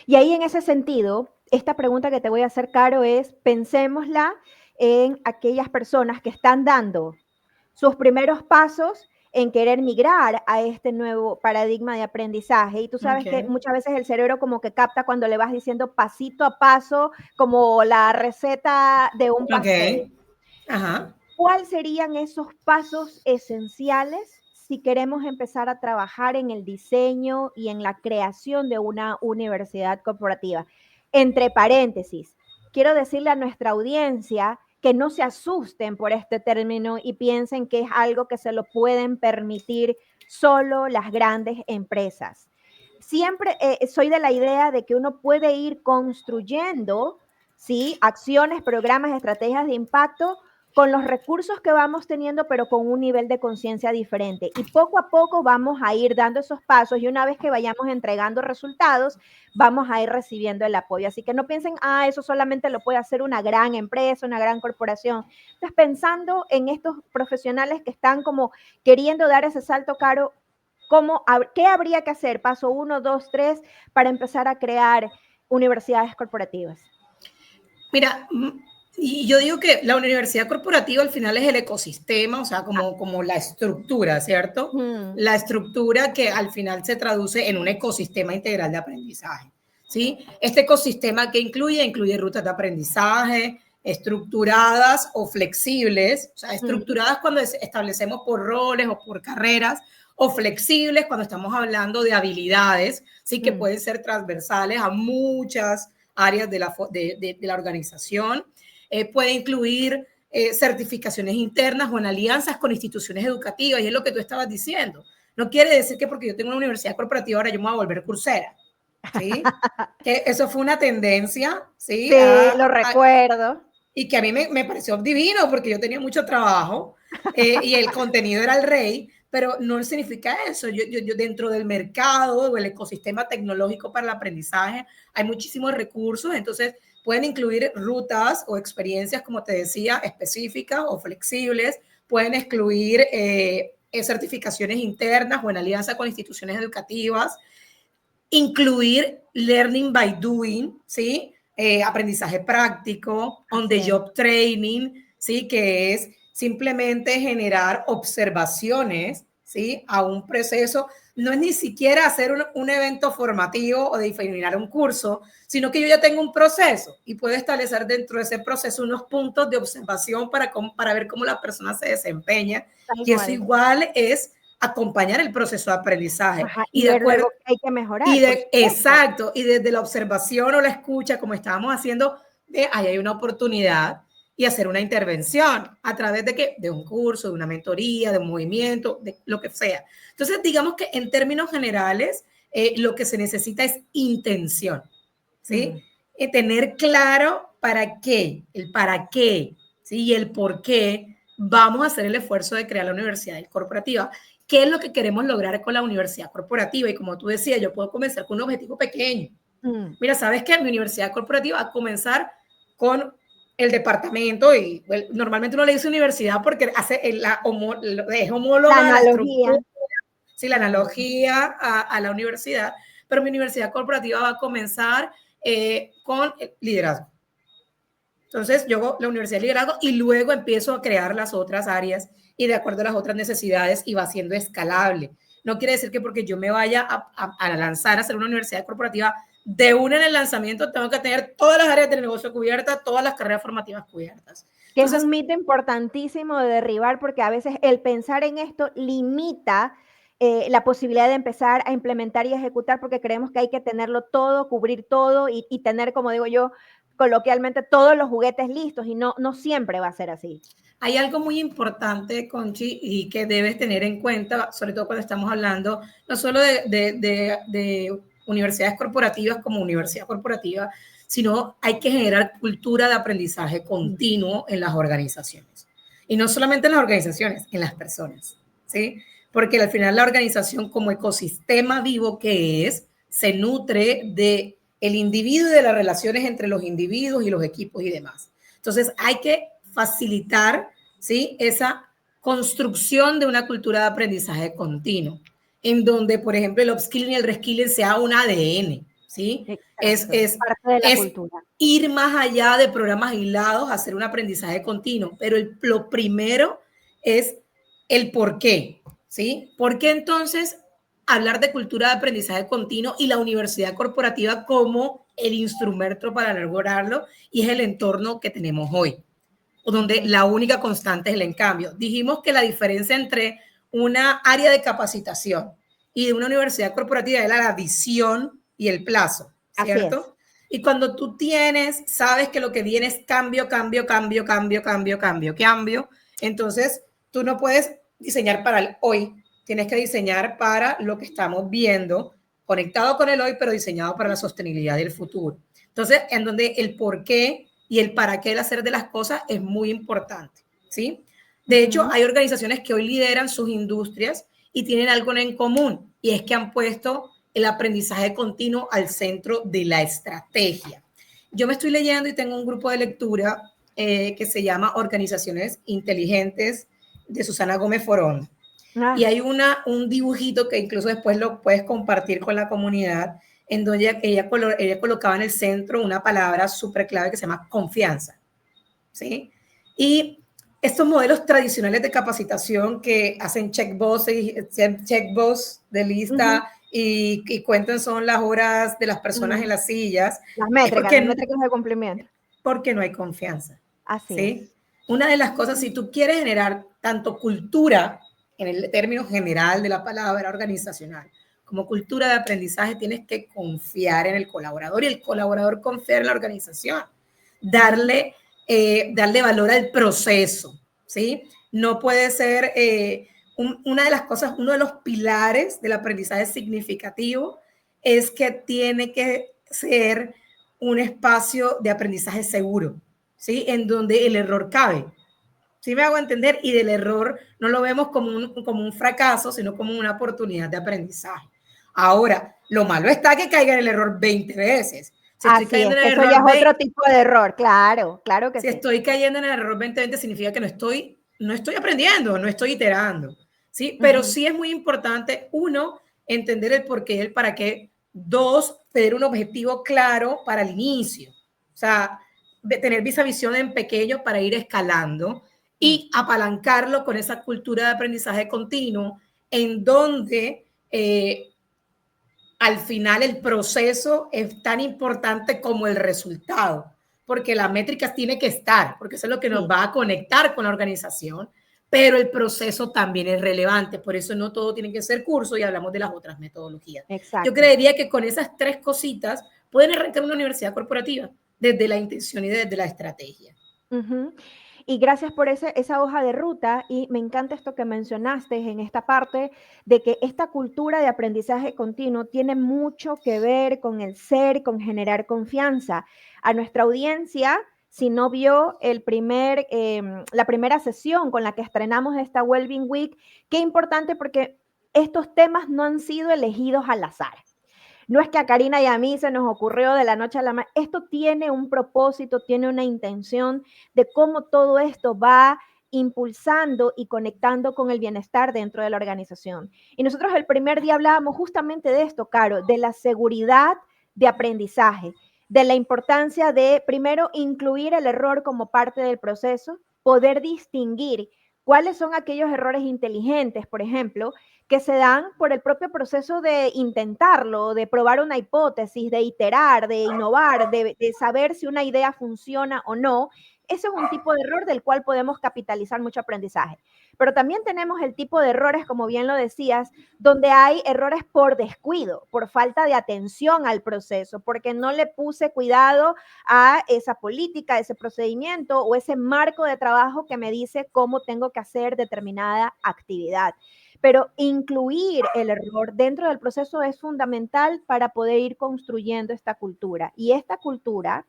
[SPEAKER 1] Y ahí, en ese sentido, esta pregunta que te voy a hacer, Caro, es: pensémosla en aquellas personas que están dando sus primeros pasos en querer migrar a este nuevo paradigma de aprendizaje. Y tú sabes que muchas veces el cerebro como que capta cuando le vas diciendo pasito a paso, como la receta de un pastel.
[SPEAKER 2] Ajá.
[SPEAKER 1] ¿Cuáles serían esos pasos esenciales si queremos empezar a trabajar en el diseño y en la creación de una universidad corporativa? Entre paréntesis, quiero decirle a nuestra audiencia que no se asusten por este término y piensen que es algo que se lo pueden permitir solo las grandes empresas. Siempre soy de la idea de que uno puede ir construyendo, ¿sí?, acciones, programas, estrategias de impacto con los recursos que vamos teniendo, pero con un nivel de conciencia diferente. Y poco a poco vamos a ir dando esos pasos, y una vez que vayamos entregando resultados, vamos a ir recibiendo el apoyo. Así que no piensen, eso solamente lo puede hacer una gran empresa, una gran corporación. Entonces, pensando en estos profesionales que están como queriendo dar ese salto, Caro, ¿qué habría que hacer? Paso 1, 2, 3, para empezar a crear universidades corporativas.
[SPEAKER 2] Mira, y yo digo que la universidad corporativa al final es el ecosistema, o sea, como la estructura, ¿cierto? La estructura que al final se traduce en un ecosistema integral de aprendizaje, ¿sí? Este ecosistema que incluye rutas de aprendizaje estructuradas o flexibles, o sea, estructuradas cuando establecemos por roles o por carreras, o flexibles cuando estamos hablando de habilidades, ¿sí? Que pueden ser transversales a muchas áreas de la organización. Puede incluir certificaciones internas o en alianzas con instituciones educativas, y es lo que tú estabas diciendo. No quiere decir que porque yo tengo una universidad corporativa ahora yo me voy a volver cursera, ¿sí? Que eso fue una tendencia, ¿sí?
[SPEAKER 1] Sí, lo recuerdo.
[SPEAKER 2] Y que a mí me pareció divino porque yo tenía mucho trabajo y el contenido era el rey, pero no significa eso. Yo dentro del mercado o el ecosistema tecnológico para el aprendizaje hay muchísimos recursos, entonces pueden incluir rutas o experiencias, como te decía, específicas o flexibles, pueden excluir certificaciones internas o en alianza con instituciones educativas, incluir learning by doing, ¿sí? Aprendizaje práctico, on the job training, ¿sí? Que es simplemente generar observaciones, ¿sí? A un proceso. No es ni siquiera hacer un evento formativo o definir un curso, sino que yo ya tengo un proceso y puedo establecer dentro de ese proceso unos puntos de observación para ver cómo la persona se desempeña. Y eso igual es acompañar el proceso de aprendizaje.
[SPEAKER 1] Ajá, y ver luego qué hay que mejorar.
[SPEAKER 2] Exacto, y desde la observación o la escucha, como estábamos haciendo, ahí hay una oportunidad y hacer una intervención a través de ¿qué? De un curso, de una mentoría, de un movimiento, de lo que sea. Entonces, digamos que en términos generales, lo que se necesita es intención, ¿sí? Tener claro para qué, ¿sí? Y el por qué vamos a hacer el esfuerzo de crear la universidad corporativa, qué es lo que queremos lograr con la universidad corporativa. Y como tú decías, yo puedo comenzar con un objetivo pequeño. Mira, ¿sabes qué? Mi universidad corporativa va a comenzar con el departamento y well, normalmente uno le dice universidad porque hace es homóloga a la estructura, sí, la analogía a la universidad, pero mi universidad corporativa va a comenzar con liderazgo. Entonces, yo hago la universidad de liderazgo y luego empiezo a crear las otras áreas y de acuerdo a las otras necesidades y va siendo escalable. No quiere decir que porque yo me vaya a lanzar a hacer una universidad corporativa, de una en el lanzamiento tengo que tener todas las áreas del negocio cubiertas, todas las carreras formativas cubiertas.
[SPEAKER 1] Que entonces, es un mito importantísimo de derribar porque a veces el pensar en esto limita la posibilidad de empezar a implementar y ejecutar porque creemos que hay que tenerlo todo, cubrir todo y tener, como digo yo, coloquialmente todos los juguetes listos y no siempre va a ser así.
[SPEAKER 2] Hay algo muy importante, Conchi, y que debes tener en cuenta, sobre todo cuando estamos hablando no solo de universidades corporativas como universidad corporativa, sino hay que generar cultura de aprendizaje continuo en las organizaciones. Y no solamente en las organizaciones, en las personas, ¿sí? Porque al final la organización como ecosistema vivo que es, se nutre de el individuo y de las relaciones entre los individuos y los equipos y demás. Entonces hay que facilitar, ¿sí?, esa construcción de una cultura de aprendizaje continuo, en donde, por ejemplo, el upskilling y el reskilling sea un ADN, ¿sí?
[SPEAKER 1] Exacto, es parte de la cultura.
[SPEAKER 2] Ir más allá de programas aislados, hacer un aprendizaje continuo, pero lo primero es el por qué, ¿sí? ¿Por qué entonces hablar de cultura de aprendizaje continuo y la universidad corporativa como el instrumento para lograrlo y es el entorno que tenemos hoy, donde la única constante es el cambio? Dijimos que la diferencia entre una área de capacitación y de una universidad corporativa era la visión y el plazo, ¿cierto? Y cuando tú sabes que lo que viene es cambio, entonces tú no puedes diseñar para el hoy, tienes que diseñar para lo que estamos viendo, conectado con el hoy, pero diseñado para la sostenibilidad del futuro. Entonces, en donde el por qué y el para qué el hacer de las cosas es muy importante, ¿sí? De hecho, hay organizaciones que hoy lideran sus industrias y tienen algo en común, y es que han puesto el aprendizaje continuo al centro de la estrategia. Yo me estoy leyendo y tengo un grupo de lectura que se llama Organizaciones Inteligentes de Susana Gómez Forón. Y hay un dibujito que incluso después lo puedes compartir con la comunidad, en donde ella colocaba en el centro una palabra súper clave que se llama confianza, ¿sí? Y estos modelos tradicionales de capacitación que hacen checkbox de lista y cuentan son las horas de las personas en las sillas.
[SPEAKER 1] Las métricas de cumplimiento.
[SPEAKER 2] Porque no hay confianza.
[SPEAKER 1] Así
[SPEAKER 2] ¿sí?
[SPEAKER 1] es.
[SPEAKER 2] Una de las cosas, si tú quieres generar tanto cultura, en el término general de la palabra organizacional, como cultura de aprendizaje, tienes que confiar en el colaborador y el colaborador confiar en la organización. Darle valor al proceso, ¿sí? No puede ser una de las cosas, uno de los pilares del aprendizaje significativo es que tiene que ser un espacio de aprendizaje seguro, ¿sí? En donde el error cabe. ¿Sí me hago entender? Y del error no lo vemos como un fracaso, sino como una oportunidad de aprendizaje. Ahora, lo malo está que caiga en el error 20 veces.
[SPEAKER 1] Si estoy cayendo en el error, ya es otro tipo de error, claro que
[SPEAKER 2] sí. Si estoy cayendo en el error 20 significa que no estoy aprendiendo, no estoy iterando, ¿sí? Pero sí es muy importante, uno, entender el por qué y el para qué. Dos, tener un objetivo claro para el inicio. O sea, de tener esa visión en pequeño para ir escalando y apalancarlo con esa cultura de aprendizaje continuo en donde al final el proceso es tan importante como el resultado, porque la métrica tiene que estar, porque eso es lo que nos va a conectar con la organización, pero el proceso también es relevante, por eso no todo tiene que ser curso y hablamos de las otras metodologías. Exacto. Yo creería que con esas tres cositas pueden arrancar una universidad corporativa desde la intención y desde la estrategia.
[SPEAKER 1] Y gracias por esa hoja de ruta y me encanta esto que mencionaste en esta parte de que esta cultura de aprendizaje continuo tiene mucho que ver con el ser, con generar confianza. A nuestra audiencia, si no vio la primera sesión con la que estrenamos esta Wellbeing Week, qué importante porque estos temas no han sido elegidos al azar. No es que a Karina y a mí se nos ocurrió de la noche a la mañana. Esto tiene un propósito, tiene una intención de cómo todo esto va impulsando y conectando con el bienestar dentro de la organización. Y nosotros el primer día hablábamos justamente de esto, Caro, de la seguridad de aprendizaje, de la importancia de, primero, incluir el error como parte del proceso, poder distinguir cuáles son aquellos errores inteligentes, por ejemplo, que se dan por el propio proceso de intentarlo, de probar una hipótesis, de iterar, de innovar, de saber si una idea funciona o no. Ese es un tipo de error del cual podemos capitalizar mucho aprendizaje. Pero también tenemos el tipo de errores, como bien lo decías, donde hay errores por descuido, por falta de atención al proceso, porque no le puse cuidado a esa política, ese procedimiento o ese marco de trabajo que me dice cómo tengo que hacer determinada actividad. Pero incluir el error dentro del proceso es fundamental para poder ir construyendo esta cultura. Y esta cultura,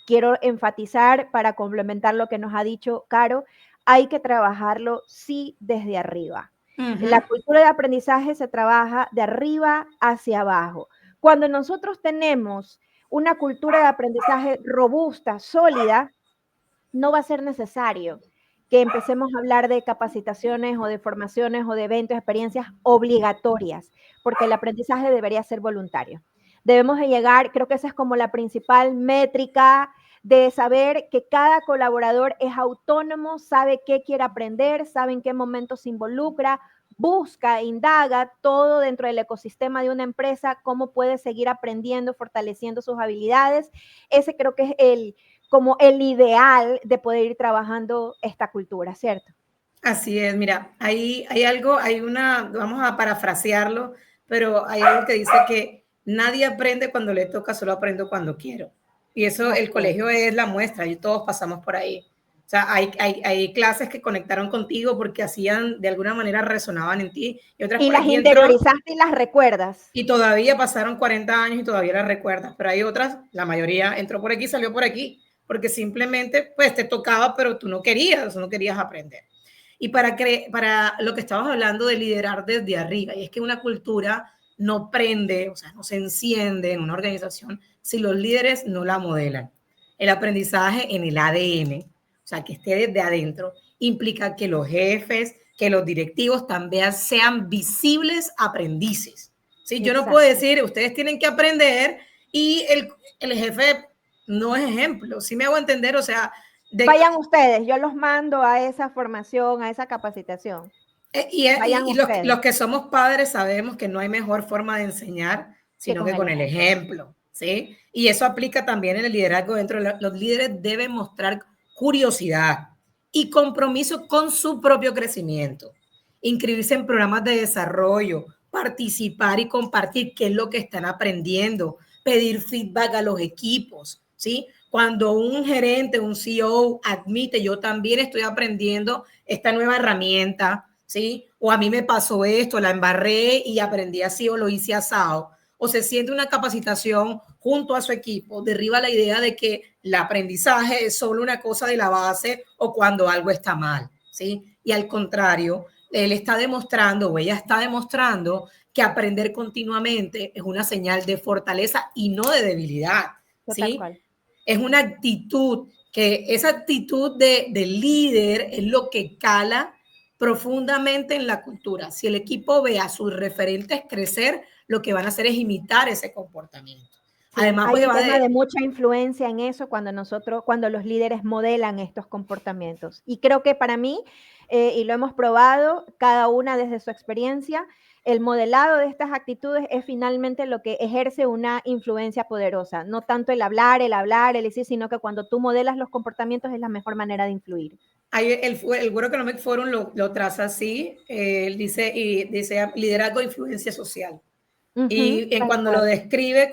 [SPEAKER 1] quiero enfatizar para complementar lo que nos ha dicho Caro, hay que trabajarlo sí desde arriba. La cultura de aprendizaje se trabaja de arriba hacia abajo. Cuando nosotros tenemos una cultura de aprendizaje robusta, sólida, no va a ser necesario que empecemos a hablar de capacitaciones o de formaciones o de eventos, experiencias obligatorias, porque el aprendizaje debería ser voluntario. Debemos de llegar, creo que esa es como la principal métrica de saber que cada colaborador es autónomo, sabe qué quiere aprender, sabe en qué momento se involucra, busca, indaga todo dentro del ecosistema de una empresa, cómo puede seguir aprendiendo, fortaleciendo sus habilidades. Ese creo que es como el ideal de poder ir trabajando esta cultura, ¿cierto?
[SPEAKER 2] Así es, mira, hay algo, vamos a parafrasearlo, pero hay algo que dice que nadie aprende cuando le toca, solo aprendo cuando quiero. Y eso, el colegio es la muestra, y todos pasamos por ahí. O sea, hay clases que conectaron contigo porque hacían, de alguna manera resonaban en ti, y otras
[SPEAKER 1] Y
[SPEAKER 2] por
[SPEAKER 1] las
[SPEAKER 2] aquí entró,
[SPEAKER 1] interiorizaste y las recuerdas.
[SPEAKER 2] y todavía pasaron 40 años y todavía las recuerdas, pero hay otras, la mayoría entró por aquí, salió por aquí, porque simplemente pues te tocaba, pero tú no querías aprender. Y para lo que estabas hablando de liderar desde arriba, y es que una cultura no prende, o sea, no se enciende en una organización si los líderes no la modelan. El aprendizaje en el ADN, o sea, que esté desde adentro, implica que los jefes, que los directivos también sean visibles aprendices. ¿Sí? Yo no puedo decir, ustedes tienen que aprender y el jefe no es ejemplo. ¿Sí me hago entender? O sea,
[SPEAKER 1] vayan ustedes, yo los mando a esa formación, a esa capacitación. Vayan ustedes.
[SPEAKER 2] Los que somos padres sabemos que no hay mejor forma de enseñar sino que con el ejemplo, ¿sí? Y eso aplica también en el liderazgo dentro de los líderes deben mostrar curiosidad y compromiso con su propio crecimiento, inscribirse en programas de desarrollo, participar y compartir qué es lo que están aprendiendo, pedir feedback a los equipos, ¿sí? Cuando un gerente, un CEO admite, yo también estoy aprendiendo esta nueva herramienta, ¿sí? O a mí me pasó esto, la embarré y aprendí así o lo hice asado. O se siente una capacitación junto a su equipo, derriba la idea de que el aprendizaje es solo una cosa de la base o cuando algo está mal, ¿sí? Y al contrario, él está demostrando o ella está demostrando que aprender continuamente es una señal de fortaleza y no de debilidad, ¿sí? Es una actitud que esa actitud de líder es lo que cala profundamente en la cultura. Si el equipo ve a sus referentes crecer, lo que van a hacer es imitar ese comportamiento.
[SPEAKER 1] Sí, además, hay un tema de mucha influencia en eso cuando los líderes modelan estos comportamientos. Y creo que para mí, y lo hemos probado, cada una desde su experiencia, el modelado de estas actitudes es finalmente lo que ejerce una influencia poderosa. No tanto el hablar, el decir, sino que cuando tú modelas los comportamientos es la mejor manera de influir.
[SPEAKER 2] El World Economic Forum lo traza así, dice liderazgo e influencia social. Y cuando describe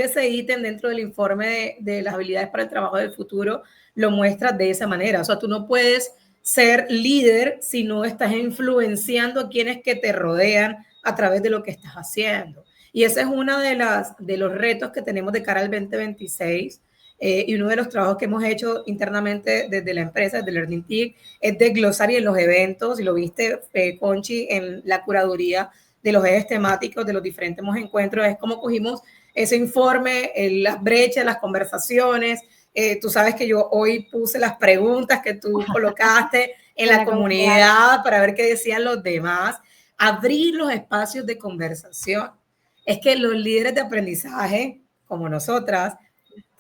[SPEAKER 2] ese ítem dentro del informe de las habilidades para el trabajo del futuro, lo muestra de esa manera. O sea, tú no puedes ser líder si no estás influenciando a quienes que te rodean a través de lo que estás haciendo. Y ese es uno de los retos que tenemos de cara al 2026, y uno de los trabajos que hemos hecho internamente desde la empresa, desde Learning Team, es desglosar y en los eventos, y lo viste, Conchi, en la curaduría de los ejes temáticos de los diferentes encuentros, es como cogimos ese informe, las brechas, las conversaciones. Tú sabes que yo hoy puse las preguntas que tú colocaste en la comunidad para ver qué decían los demás. Abrir los espacios de conversación. Es que los líderes de aprendizaje, como nosotras,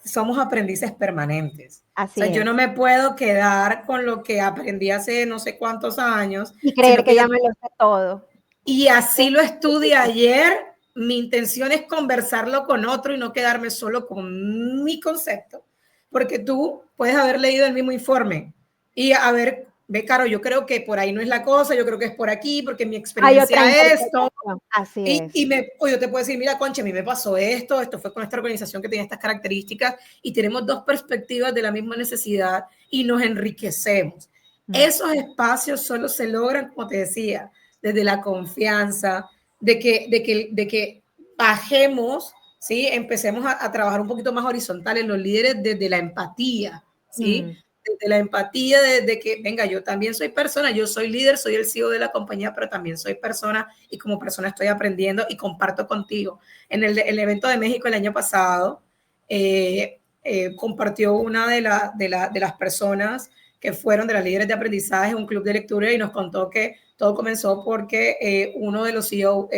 [SPEAKER 2] somos aprendices permanentes.
[SPEAKER 1] Así
[SPEAKER 2] o sea,
[SPEAKER 1] es.
[SPEAKER 2] yo no me puedo quedar con lo que aprendí hace no sé cuántos años.
[SPEAKER 1] Y creer que ya me lo sé todo.
[SPEAKER 2] Y así lo estudié ayer. Mi intención es conversarlo con otro y no quedarme solo con mi concepto, porque tú puedes haber leído el mismo informe y haber, ve, Caro, yo creo que por ahí no es la cosa, yo creo que es por aquí, porque mi experiencia es esto.
[SPEAKER 1] Así es.
[SPEAKER 2] O yo te puedo decir, mira, Concha, a mí me pasó esto fue con esta organización que tiene estas características y tenemos dos perspectivas de la misma necesidad y nos enriquecemos. Esos espacios solo se logran, como te decía, desde la confianza, de que bajemos, ¿sí? Empecemos a trabajar un poquito más horizontal en los líderes desde la empatía, ¿sí? Desde la empatía de que, venga, yo también soy persona, yo soy líder, soy el CEO de la compañía, pero también soy persona y como persona estoy aprendiendo y comparto contigo. En el evento de México el año pasado, compartió una de las personas que fueron de las líderes de aprendizaje, un club de lectura, y nos contó que todo comenzó porque uno de los CEO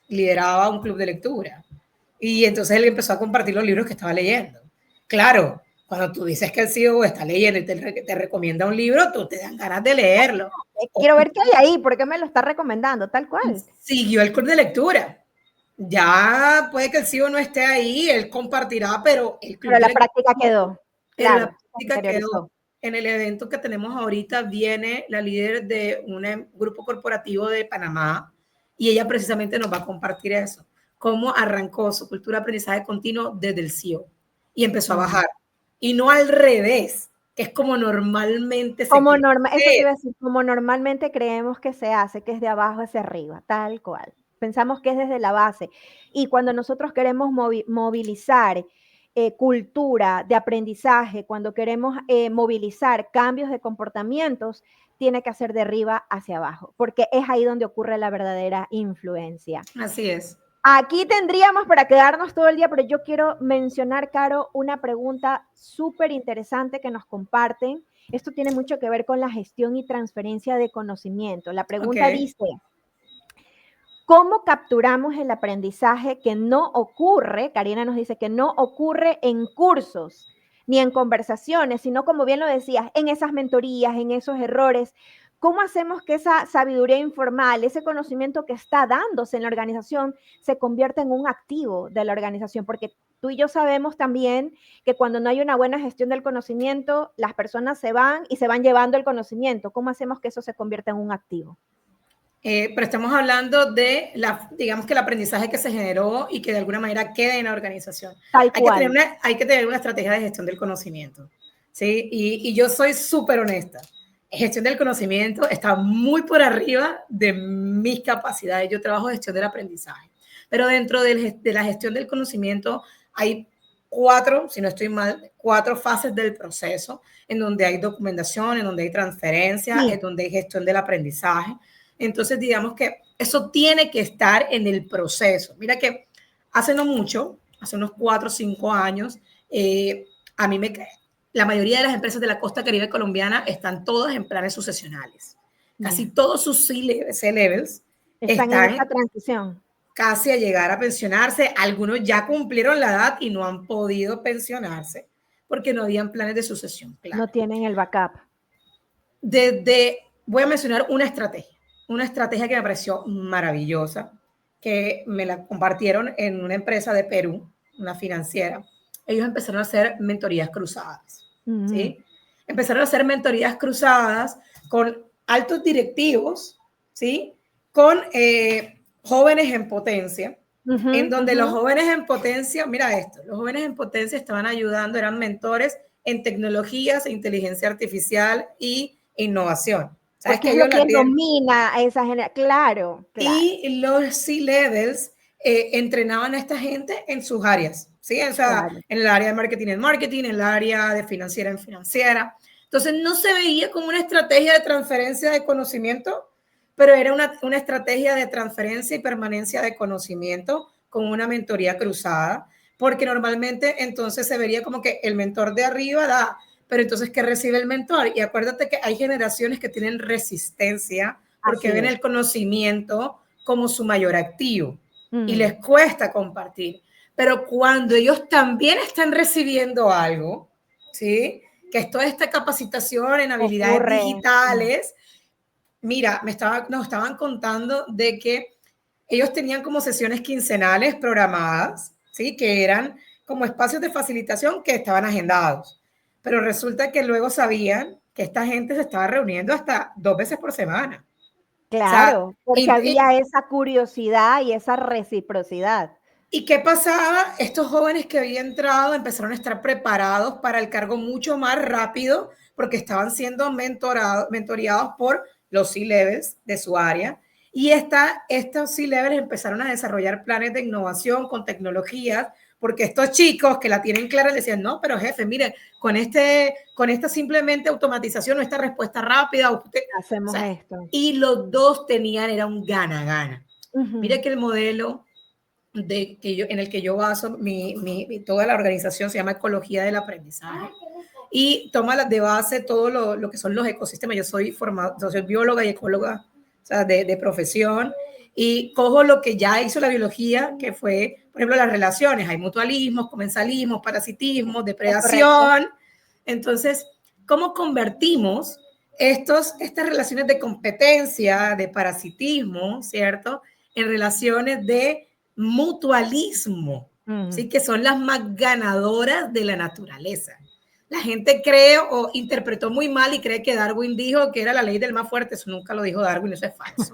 [SPEAKER 2] lideraba un club de lectura. Y entonces él empezó a compartir los libros que estaba leyendo. Claro, cuando tú dices que el CEO está leyendo y te recomienda un libro, tú te dan ganas de leerlo.
[SPEAKER 1] Quiero ver qué hay ahí, ¿por qué me lo está recomendando? Tal cual.
[SPEAKER 2] Siguió el club de lectura. Ya puede que el CEO no esté ahí, él compartirá, pero el club
[SPEAKER 1] pero la práctica quedó.
[SPEAKER 2] Claro, la práctica quedó. En el evento que tenemos ahorita viene la líder de un grupo corporativo de Panamá y ella precisamente nos va a compartir eso, cómo arrancó su cultura de aprendizaje continuo desde el CEO y empezó a bajar. Y no al revés, que es como normalmente
[SPEAKER 1] eso te iba a decir, como normalmente creemos que se hace, que es de abajo hacia arriba, tal cual. Pensamos que es desde la base. Y cuando nosotros queremos movilizar cultura de aprendizaje, cuando queremos movilizar cambios de comportamientos, tiene que hacer de arriba hacia abajo, porque es ahí donde ocurre la verdadera influencia.
[SPEAKER 2] Así es.
[SPEAKER 1] Aquí tendríamos para quedarnos todo el día, pero yo quiero mencionar, Caro, una pregunta súper interesante que nos comparten. Esto tiene mucho que ver con la gestión y transferencia de conocimiento. La pregunta dice, ¿cómo capturamos el aprendizaje que no ocurre? Karina nos dice que no ocurre en cursos ni en conversaciones, sino, como bien lo decías, en esas mentorías, en esos errores. ¿Cómo hacemos que esa sabiduría informal, ese conocimiento que está dándose en la organización, se convierta en un activo de la organización? Porque tú y yo sabemos también que cuando no hay una buena gestión del conocimiento, las personas se van y se van llevando el conocimiento. ¿Cómo hacemos que eso se convierta en un activo?
[SPEAKER 2] Pero estamos hablando de, digamos que el aprendizaje que se generó y que de alguna manera quede en la organización. Hay que tener una estrategia de gestión del conocimiento, ¿sí? Y yo soy súper honesta. Gestión del conocimiento está muy por arriba de mis capacidades. Yo trabajo gestión del aprendizaje. Pero dentro de la gestión del conocimiento hay 4, si no estoy mal, 4 fases del proceso, en donde hay documentación, en donde hay transferencia, en donde hay gestión del aprendizaje. Entonces, digamos que eso tiene que estar en el proceso. Mira que hace no mucho, hace unos 4 o 5 años, a mí la mayoría de las empresas de la costa caribe colombiana están todas en planes sucesionales. Casi todos sus C-levels
[SPEAKER 1] están en esta transición.
[SPEAKER 2] Casi a llegar a pensionarse. Algunos ya cumplieron la edad y no han podido pensionarse porque no habían planes de sucesión. Claro.
[SPEAKER 1] No tienen el backup.
[SPEAKER 2] Voy a mencionar una estrategia que me pareció maravillosa, que me la compartieron en una empresa de Perú, una financiera. Ellos empezaron a hacer mentorías cruzadas, ¿sí? Empezaron a hacer mentorías cruzadas con altos directivos, ¿sí? Con jóvenes en potencia, en donde los jóvenes en potencia, mira esto, los jóvenes en potencia estaban ayudando, eran mentores en tecnologías, e inteligencia artificial y innovación.
[SPEAKER 1] ¿Sabes? Porque es lo que domina esa generación, claro.
[SPEAKER 2] Y los C-levels entrenaban a esta gente en sus áreas, ¿sí? O sea,
[SPEAKER 1] Claro.
[SPEAKER 2] en el área de marketing en marketing, en el área de financiera en financiera. Entonces, no se veía como una estrategia de transferencia de conocimiento, pero era una estrategia de transferencia y permanencia de conocimiento con una mentoría cruzada, porque normalmente entonces se vería como que el mentor de arriba da, pero entonces, ¿qué recibe el mentor? Y acuérdate que hay generaciones que tienen resistencia porque
[SPEAKER 1] Así
[SPEAKER 2] ven
[SPEAKER 1] es.
[SPEAKER 2] el conocimiento como su mayor activo y
[SPEAKER 1] Mm,
[SPEAKER 2] les cuesta compartir. Pero cuando ellos también están recibiendo algo, ¿sí? Que es toda esta capacitación en habilidades
[SPEAKER 1] ocurre.
[SPEAKER 2] digitales. Mira, nos estaban contando de que ellos tenían como sesiones quincenales programadas, ¿sí? Que eran como espacios de facilitación que estaban agendados. Pero resulta que luego sabían que esta gente se estaba reuniendo hasta 2 veces por semana. O sea,
[SPEAKER 1] Claro, porque había esa curiosidad y esa reciprocidad.
[SPEAKER 2] ¿y qué pasaba? Estos jóvenes que habían entrado empezaron a estar preparados para el cargo mucho más rápido porque estaban siendo mentoreados por los C-levels de su área. Y estos C-levels empezaron a desarrollar planes de innovación con tecnologías, porque estos chicos que la tienen clara decían, no, pero jefe, mire, con esta simplemente automatización o esta respuesta rápida, o
[SPEAKER 1] Hacemos
[SPEAKER 2] sea,
[SPEAKER 1] esto.
[SPEAKER 2] y los dos tenían, era un gana-gana. Mira
[SPEAKER 1] Ujú.
[SPEAKER 2] que el modelo en el que yo baso toda la organización se llama Ecología del Aprendizaje y toma de base todo lo que son los ecosistemas. Yo soy bióloga y ecóloga, o sea, de profesión, y cojo lo que ya hizo la biología, que fue, por ejemplo, las relaciones. Hay mutualismo, comensalismo, parasitismo,
[SPEAKER 1] Es correcto.
[SPEAKER 2] depredación. Entonces, ¿cómo convertimos estas relaciones de competencia, de parasitismo, ¿cierto?, en relaciones de mutualismo,
[SPEAKER 1] Mm.
[SPEAKER 2] ¿sí? Que son las más ganadoras de la naturaleza. La gente cree o interpretó muy mal y cree que Darwin dijo que era la ley del más fuerte. Eso nunca lo dijo Darwin, eso es falso.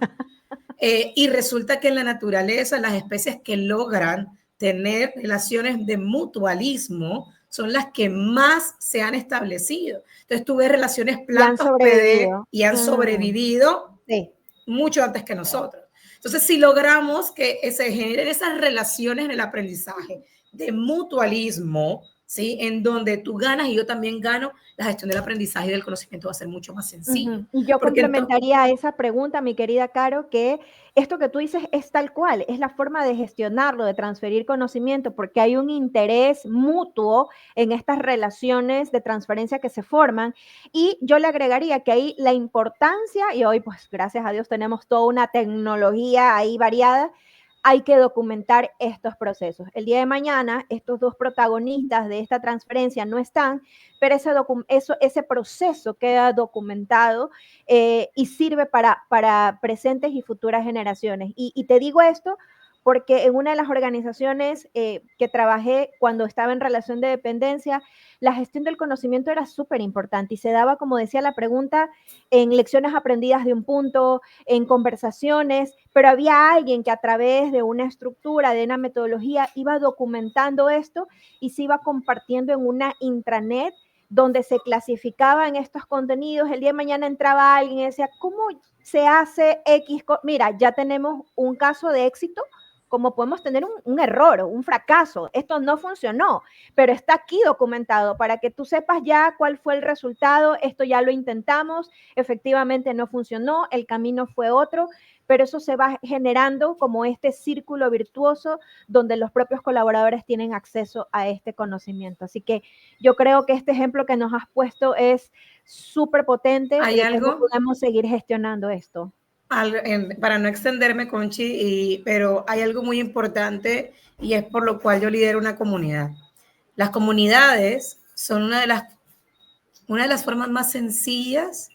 [SPEAKER 2] Y resulta que en la naturaleza las especies que logran tener relaciones de mutualismo son las que más se han establecido. Entonces tú ves relaciones
[SPEAKER 1] Y han
[SPEAKER 2] plantas-PD
[SPEAKER 1] sobrevivido.
[SPEAKER 2] y han sobrevivido
[SPEAKER 1] Sí.
[SPEAKER 2] mucho antes que nosotros. Entonces, si logramos que se generen esas relaciones en el aprendizaje de mutualismo, ¿sí? En donde tú ganas y yo también gano, la gestión del aprendizaje y del conocimiento va a ser mucho más sencillo.
[SPEAKER 1] Ujú. Y yo
[SPEAKER 2] Porque entonces,
[SPEAKER 1] complementaría esa pregunta, mi querida Caro, que esto que tú dices es tal cual, es la forma de gestionarlo, de transferir conocimiento, porque hay un interés mutuo en estas relaciones de transferencia que se forman. Y yo le agregaría que ahí la importancia, y hoy pues gracias a Dios tenemos toda una tecnología ahí variada, hay que documentar estos procesos. El día de mañana, estos dos protagonistas de esta transferencia no están, pero ese proceso queda documentado y sirve para presentes y futuras generaciones. Y te digo esto porque en una de las organizaciones que trabajé cuando estaba en relación de dependencia, la gestión del conocimiento era súper importante y se daba, como decía la pregunta, en lecciones aprendidas de un punto, en conversaciones, pero había alguien que a través de una estructura, de una metodología, iba documentando esto y se iba compartiendo en una intranet donde se clasificaban estos contenidos. El día de mañana entraba alguien y decía, ¿cómo se hace X? Mira, ya tenemos un caso de éxito, como podemos tener un error o un fracaso. Esto no funcionó, pero está aquí documentado para que tú sepas ya cuál fue el resultado. Esto ya lo intentamos, efectivamente no funcionó, el camino fue otro, pero eso se va generando como este círculo virtuoso donde los propios colaboradores tienen acceso a este conocimiento. Así que yo creo que este ejemplo que nos has puesto es súper potente
[SPEAKER 2] hay
[SPEAKER 1] de cómo
[SPEAKER 2] algo,
[SPEAKER 1] podemos seguir gestionando esto.
[SPEAKER 2] para no extenderme, Conchi, pero hay algo muy importante y es por lo cual yo lidero una comunidad. Las comunidades son una de las formas más sencillas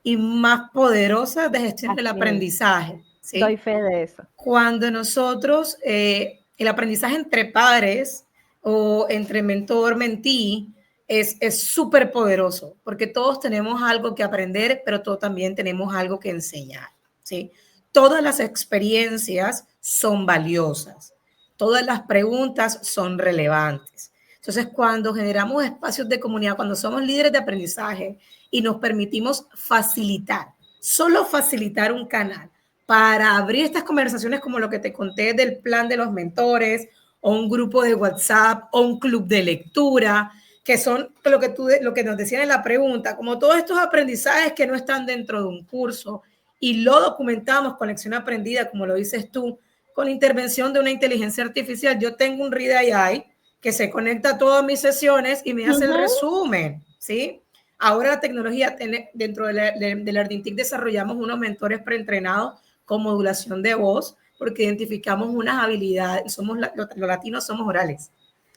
[SPEAKER 2] y más poderosas de gestión del
[SPEAKER 1] Así es.
[SPEAKER 2] aprendizaje,
[SPEAKER 1] Doy
[SPEAKER 2] ¿sí?
[SPEAKER 1] fe de eso.
[SPEAKER 2] Cuando nosotros, el aprendizaje entre padres o entre mentor-mentí es súper poderoso, porque todos tenemos algo que aprender, pero todos también tenemos algo que enseñar, ¿sí? Todas las experiencias son valiosas, todas las preguntas son relevantes. Entonces, cuando generamos espacios de comunidad, cuando somos líderes de aprendizaje y nos permitimos facilitar, solo facilitar un canal para abrir estas conversaciones como lo que te conté del plan de los mentores o un grupo de WhatsApp, o un club de lectura, que son lo que nos decían en la pregunta, como todos estos aprendizajes que no están dentro de un curso y lo documentamos con lección aprendida, como lo dices tú, con la intervención de una inteligencia artificial. Yo tengo un Read AI que se conecta a todas mis sesiones y me hace el resumen, ¿sí? Ahora la tecnología, dentro de Learning TIC desarrollamos unos mentores preentrenados con modulación de voz, porque identificamos unas habilidades, los latinos somos orales.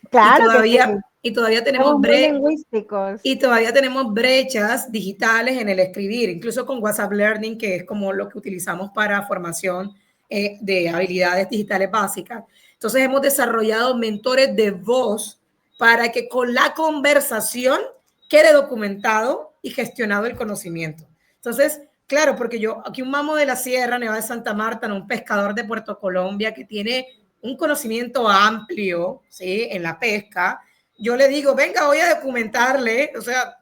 [SPEAKER 1] Claro que sí.
[SPEAKER 2] Y todavía
[SPEAKER 1] Somos muy lingüísticos.
[SPEAKER 2] Y todavía tenemos brechas digitales en el escribir, incluso con WhatsApp Learning, que es como lo que utilizamos para formación de habilidades digitales básicas. Entonces hemos desarrollado mentores de voz para que con la conversación quede documentado y gestionado el conocimiento. Entonces, claro, porque yo, aquí un mamo de la Sierra, Nevada de Santa Marta, un pescador de Puerto Colombia que tiene un conocimiento amplio, ¿sí?, en la pesca, yo le digo, venga, voy a documentarle, o sea...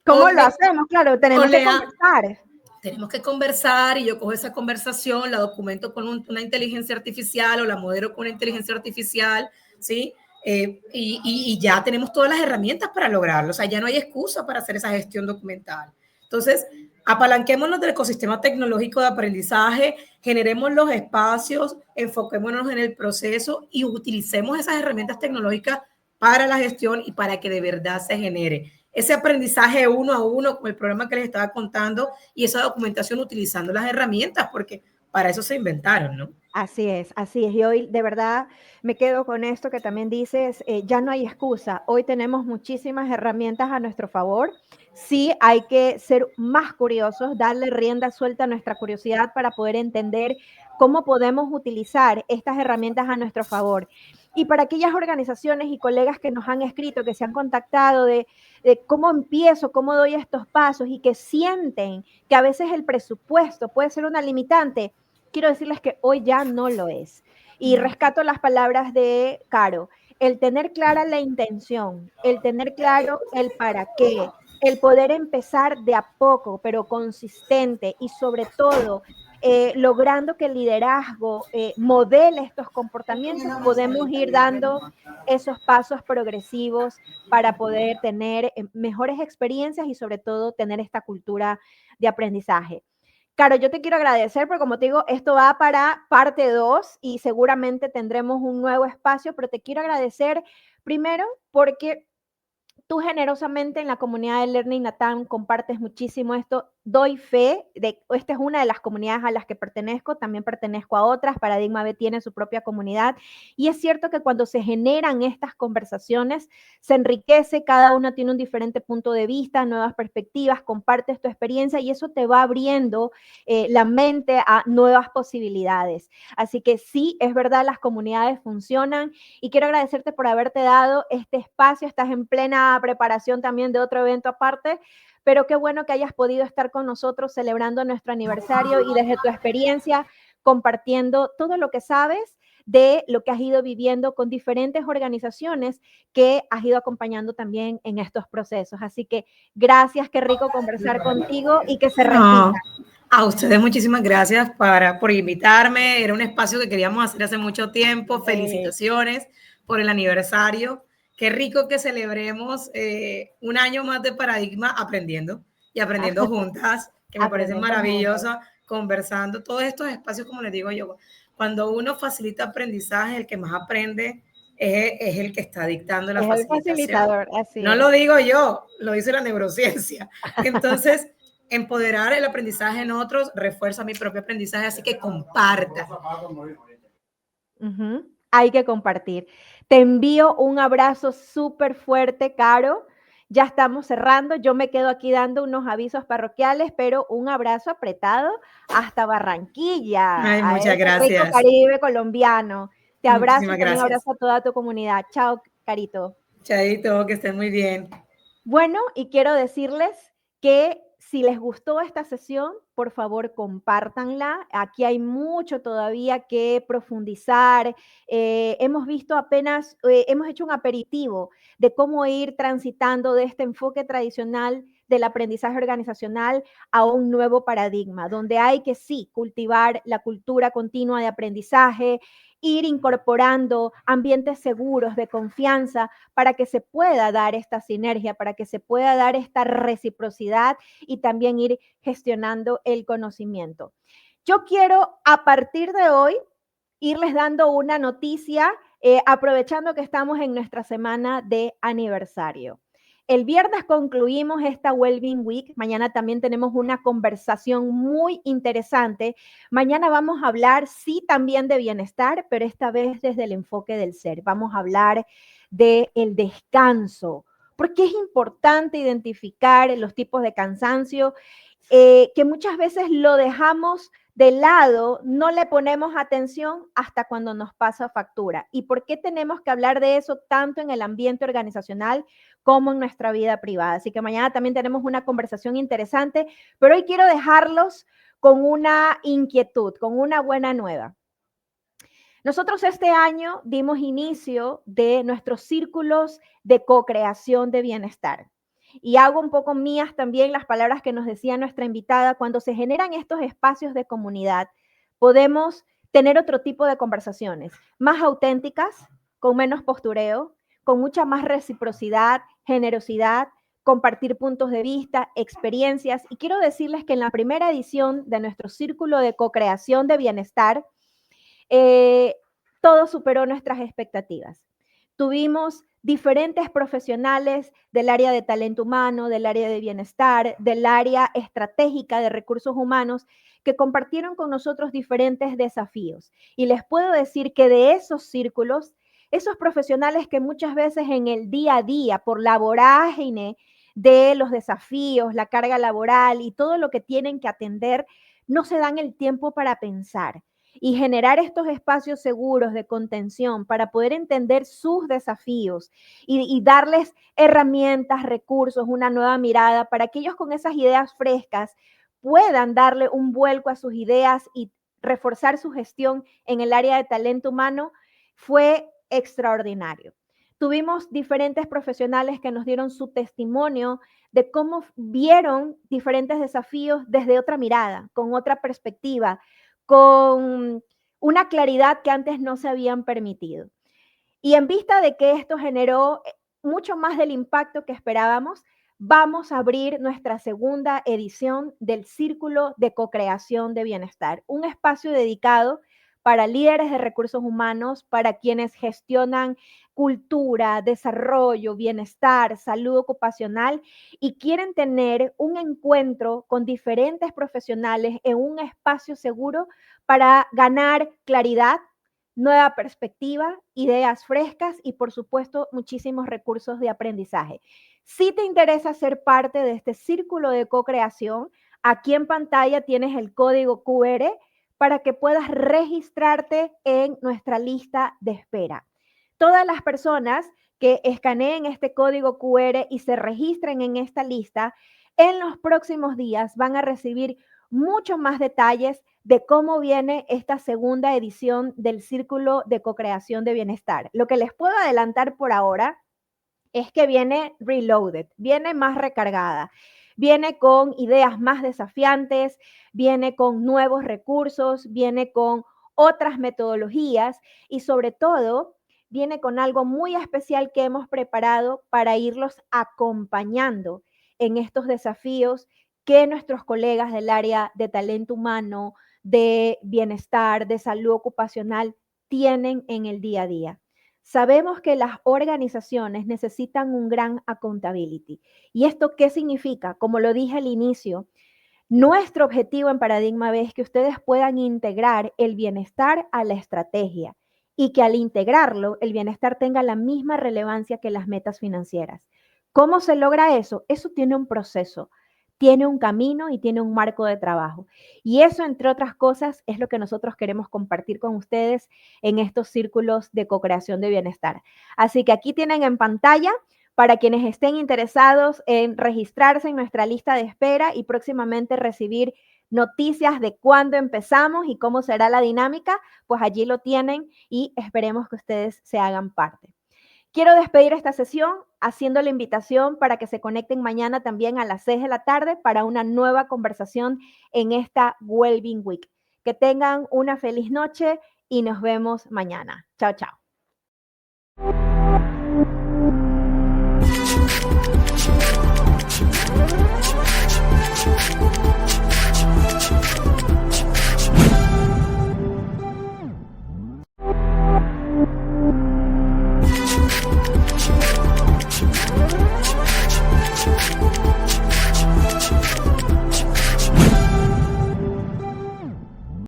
[SPEAKER 1] ¿Cómo lo hacemos? Claro, tenemos que conversar.
[SPEAKER 2] Tenemos que conversar y yo cojo esa conversación, la documento con una inteligencia artificial o la modelo con una inteligencia artificial, ¿sí? Y ya tenemos todas las herramientas para lograrlo, o sea, ya no hay excusa para hacer esa gestión documental. Entonces, apalanquémonos del ecosistema tecnológico de aprendizaje, generemos los espacios, enfoquémonos en el proceso y utilicemos esas herramientas tecnológicas para la gestión y para que de verdad se genere ese aprendizaje uno a uno con el programa que les estaba contando y esa documentación utilizando las herramientas, porque para eso se inventaron, ¿no?
[SPEAKER 1] Así es, así es. Y hoy de verdad me quedo con esto que también dices, ya no hay excusa. Hoy tenemos muchísimas herramientas a nuestro favor. Sí, hay que ser más curiosos, darle rienda suelta a nuestra curiosidad para poder entender cómo podemos utilizar estas herramientas a nuestro favor. Y para aquellas organizaciones y colegas que nos han escrito, que se han contactado de cómo empiezo, cómo doy estos pasos y que sienten que a veces el presupuesto puede ser una limitante, quiero decirles que hoy ya no lo es. Y rescato las palabras de Caro. El tener clara la intención, el tener claro el para qué, el poder empezar de a poco, pero consistente y sobre todo logrando que el liderazgo modele estos comportamientos, podemos ir dando esos pasos progresivos para poder tener mejores experiencias y sobre todo tener esta cultura de aprendizaje. Caro, yo te quiero agradecer porque como te digo, esto va para parte 2 y seguramente tendremos un nuevo espacio, pero te quiero agradecer primero porque tú generosamente en la comunidad de Learning Latam compartes muchísimo esto. Doy fe de esta es una de las comunidades a las que pertenezco, también pertenezco a otras. Paradigma B tiene su propia comunidad y es cierto que cuando se generan estas conversaciones se enriquece, cada uno tiene un diferente punto de vista, nuevas perspectivas, compartes tu experiencia y eso te va abriendo la mente a nuevas posibilidades. Así que sí, es verdad, las comunidades funcionan y quiero agradecerte por haberte dado este espacio. Estás en plena preparación también de otro evento aparte, pero qué bueno que hayas podido estar con nosotros celebrando nuestro aniversario y desde tu experiencia compartiendo todo lo que sabes de lo que has ido viviendo con diferentes organizaciones que has ido acompañando también en estos procesos. Así que gracias, qué rico conversar contigo y que se repita.
[SPEAKER 2] A ustedes muchísimas gracias por invitarme. Era un espacio que queríamos hacer hace mucho tiempo. Felicitaciones por el aniversario. Qué rico que celebremos un año más de Paradigma aprendiendo y aprendiendo juntas, que me parece maravilloso, conversando. Todos estos espacios, como les digo yo, cuando uno facilita aprendizaje, el que más aprende es el que está dictando la facilitación.
[SPEAKER 1] El facilitador, así
[SPEAKER 2] no lo digo yo, lo dice la neurociencia. Entonces, empoderar el aprendizaje en otros refuerza mi propio aprendizaje, así que comparta.
[SPEAKER 1] Hay que compartir. Te envío un abrazo súper fuerte, Caro. Ya estamos cerrando. Yo me quedo aquí dando unos avisos parroquiales, pero un abrazo apretado hasta Barranquilla.
[SPEAKER 2] Ay, muchas gracias.
[SPEAKER 1] Rico Caribe colombiano. Te abrazo y también abrazo a toda tu comunidad. Chao, Carito.
[SPEAKER 2] Chaito, que estén muy bien.
[SPEAKER 1] Bueno, y quiero decirles que si les gustó esta sesión, por favor, compártanla. Aquí hay mucho todavía que profundizar. Hemos visto apenas, hemos hecho un aperitivo de cómo ir transitando de este enfoque tradicional del aprendizaje organizacional a un nuevo paradigma, donde hay que sí cultivar la cultura continua de aprendizaje, ir incorporando ambientes seguros de confianza para que se pueda dar esta sinergia, para que se pueda dar esta reciprocidad y también ir gestionando el conocimiento. Yo quiero a partir de hoy irles dando una noticia, aprovechando que estamos en nuestra semana de aniversario. El viernes concluimos esta Wellbeing Week. Mañana también tenemos una conversación muy interesante. Mañana vamos a hablar, sí, también de bienestar, pero esta vez desde el enfoque del ser. Vamos a hablar del descanso, porque es importante identificar los tipos de cansancio que muchas veces lo dejamos de lado, no le ponemos atención hasta cuando nos pasa factura. ¿Y por qué tenemos que hablar de eso tanto en el ambiente organizacional como en nuestra vida privada? Así que mañana también tenemos una conversación interesante, pero hoy quiero dejarlos con una inquietud, con una buena nueva. Nosotros este año dimos inicio de nuestros círculos de co-creación de bienestar. Y hago un poco mías también las palabras que nos decía nuestra invitada. Cuando se generan estos espacios de comunidad, podemos tener otro tipo de conversaciones, más auténticas, con menos postureo, con mucha más reciprocidad, generosidad, compartir puntos de vista, experiencias. Y quiero decirles que en la primera edición de nuestro círculo de co-creación de bienestar, todo superó nuestras expectativas. Tuvimos diferentes profesionales del área de talento humano, del área de bienestar, del área estratégica de recursos humanos, que compartieron con nosotros diferentes desafíos. Y les puedo decir que de esos círculos, esos profesionales que muchas veces en el día a día, por la vorágine de los desafíos, la carga laboral y todo lo que tienen que atender, no se dan el tiempo para pensar y generar estos espacios seguros de contención para poder entender sus desafíos y darles herramientas, recursos, una nueva mirada para que ellos con esas ideas frescas puedan darle un vuelco a sus ideas y reforzar su gestión en el área de talento humano, fue extraordinario. Tuvimos diferentes profesionales que nos dieron su testimonio de cómo vieron diferentes desafíos desde otra mirada, con otra perspectiva, con una claridad que antes no se habían permitido. Y en vista de que esto generó mucho más del impacto que esperábamos, vamos a abrir nuestra segunda edición del Círculo de Co-Creación de Bienestar, un espacio dedicado para líderes de recursos humanos, para quienes gestionan cultura, desarrollo, bienestar, salud ocupacional y quieren tener un encuentro con diferentes profesionales en un espacio seguro para ganar claridad, nueva perspectiva, ideas frescas y, por supuesto, muchísimos recursos de aprendizaje. Si te interesa ser parte de este círculo de co-creación, aquí en pantalla tienes el código QR para que puedas registrarte en nuestra lista de espera. Todas las personas que escaneen este código QR y se registren en esta lista, en los próximos días van a recibir muchos más detalles de cómo viene esta segunda edición del Círculo de Co-Creación de Bienestar. Lo que les puedo adelantar por ahora es que viene reloaded, viene más recargada, viene con ideas más desafiantes, viene con nuevos recursos, viene con otras metodologías y sobre todo viene con algo muy especial que hemos preparado para irlos acompañando en estos desafíos que nuestros colegas del área de talento humano, de bienestar, de salud ocupacional tienen en el día a día. Sabemos que las organizaciones necesitan un gran accountability. ¿Y esto qué significa? Como lo dije al inicio, nuestro objetivo en Paradigma B es que ustedes puedan integrar el bienestar a la estrategia y que al integrarlo, el bienestar tenga la misma relevancia que las metas financieras. ¿Cómo se logra eso? Eso tiene un proceso, tiene un camino y tiene un marco de trabajo. Y eso, entre otras cosas, es lo que nosotros queremos compartir con ustedes en estos círculos de co-creación de bienestar. Así que aquí tienen en pantalla para quienes estén interesados en registrarse en nuestra lista de espera y próximamente recibir noticias de cuándo empezamos y cómo será la dinámica, pues allí lo tienen y esperemos que ustedes se hagan parte. Quiero despedir esta sesión haciendo la invitación para que se conecten mañana también a las 6 de la tarde para una nueva conversación en esta Wellbeing Week. Que tengan una feliz noche y nos vemos mañana. Chao, chao.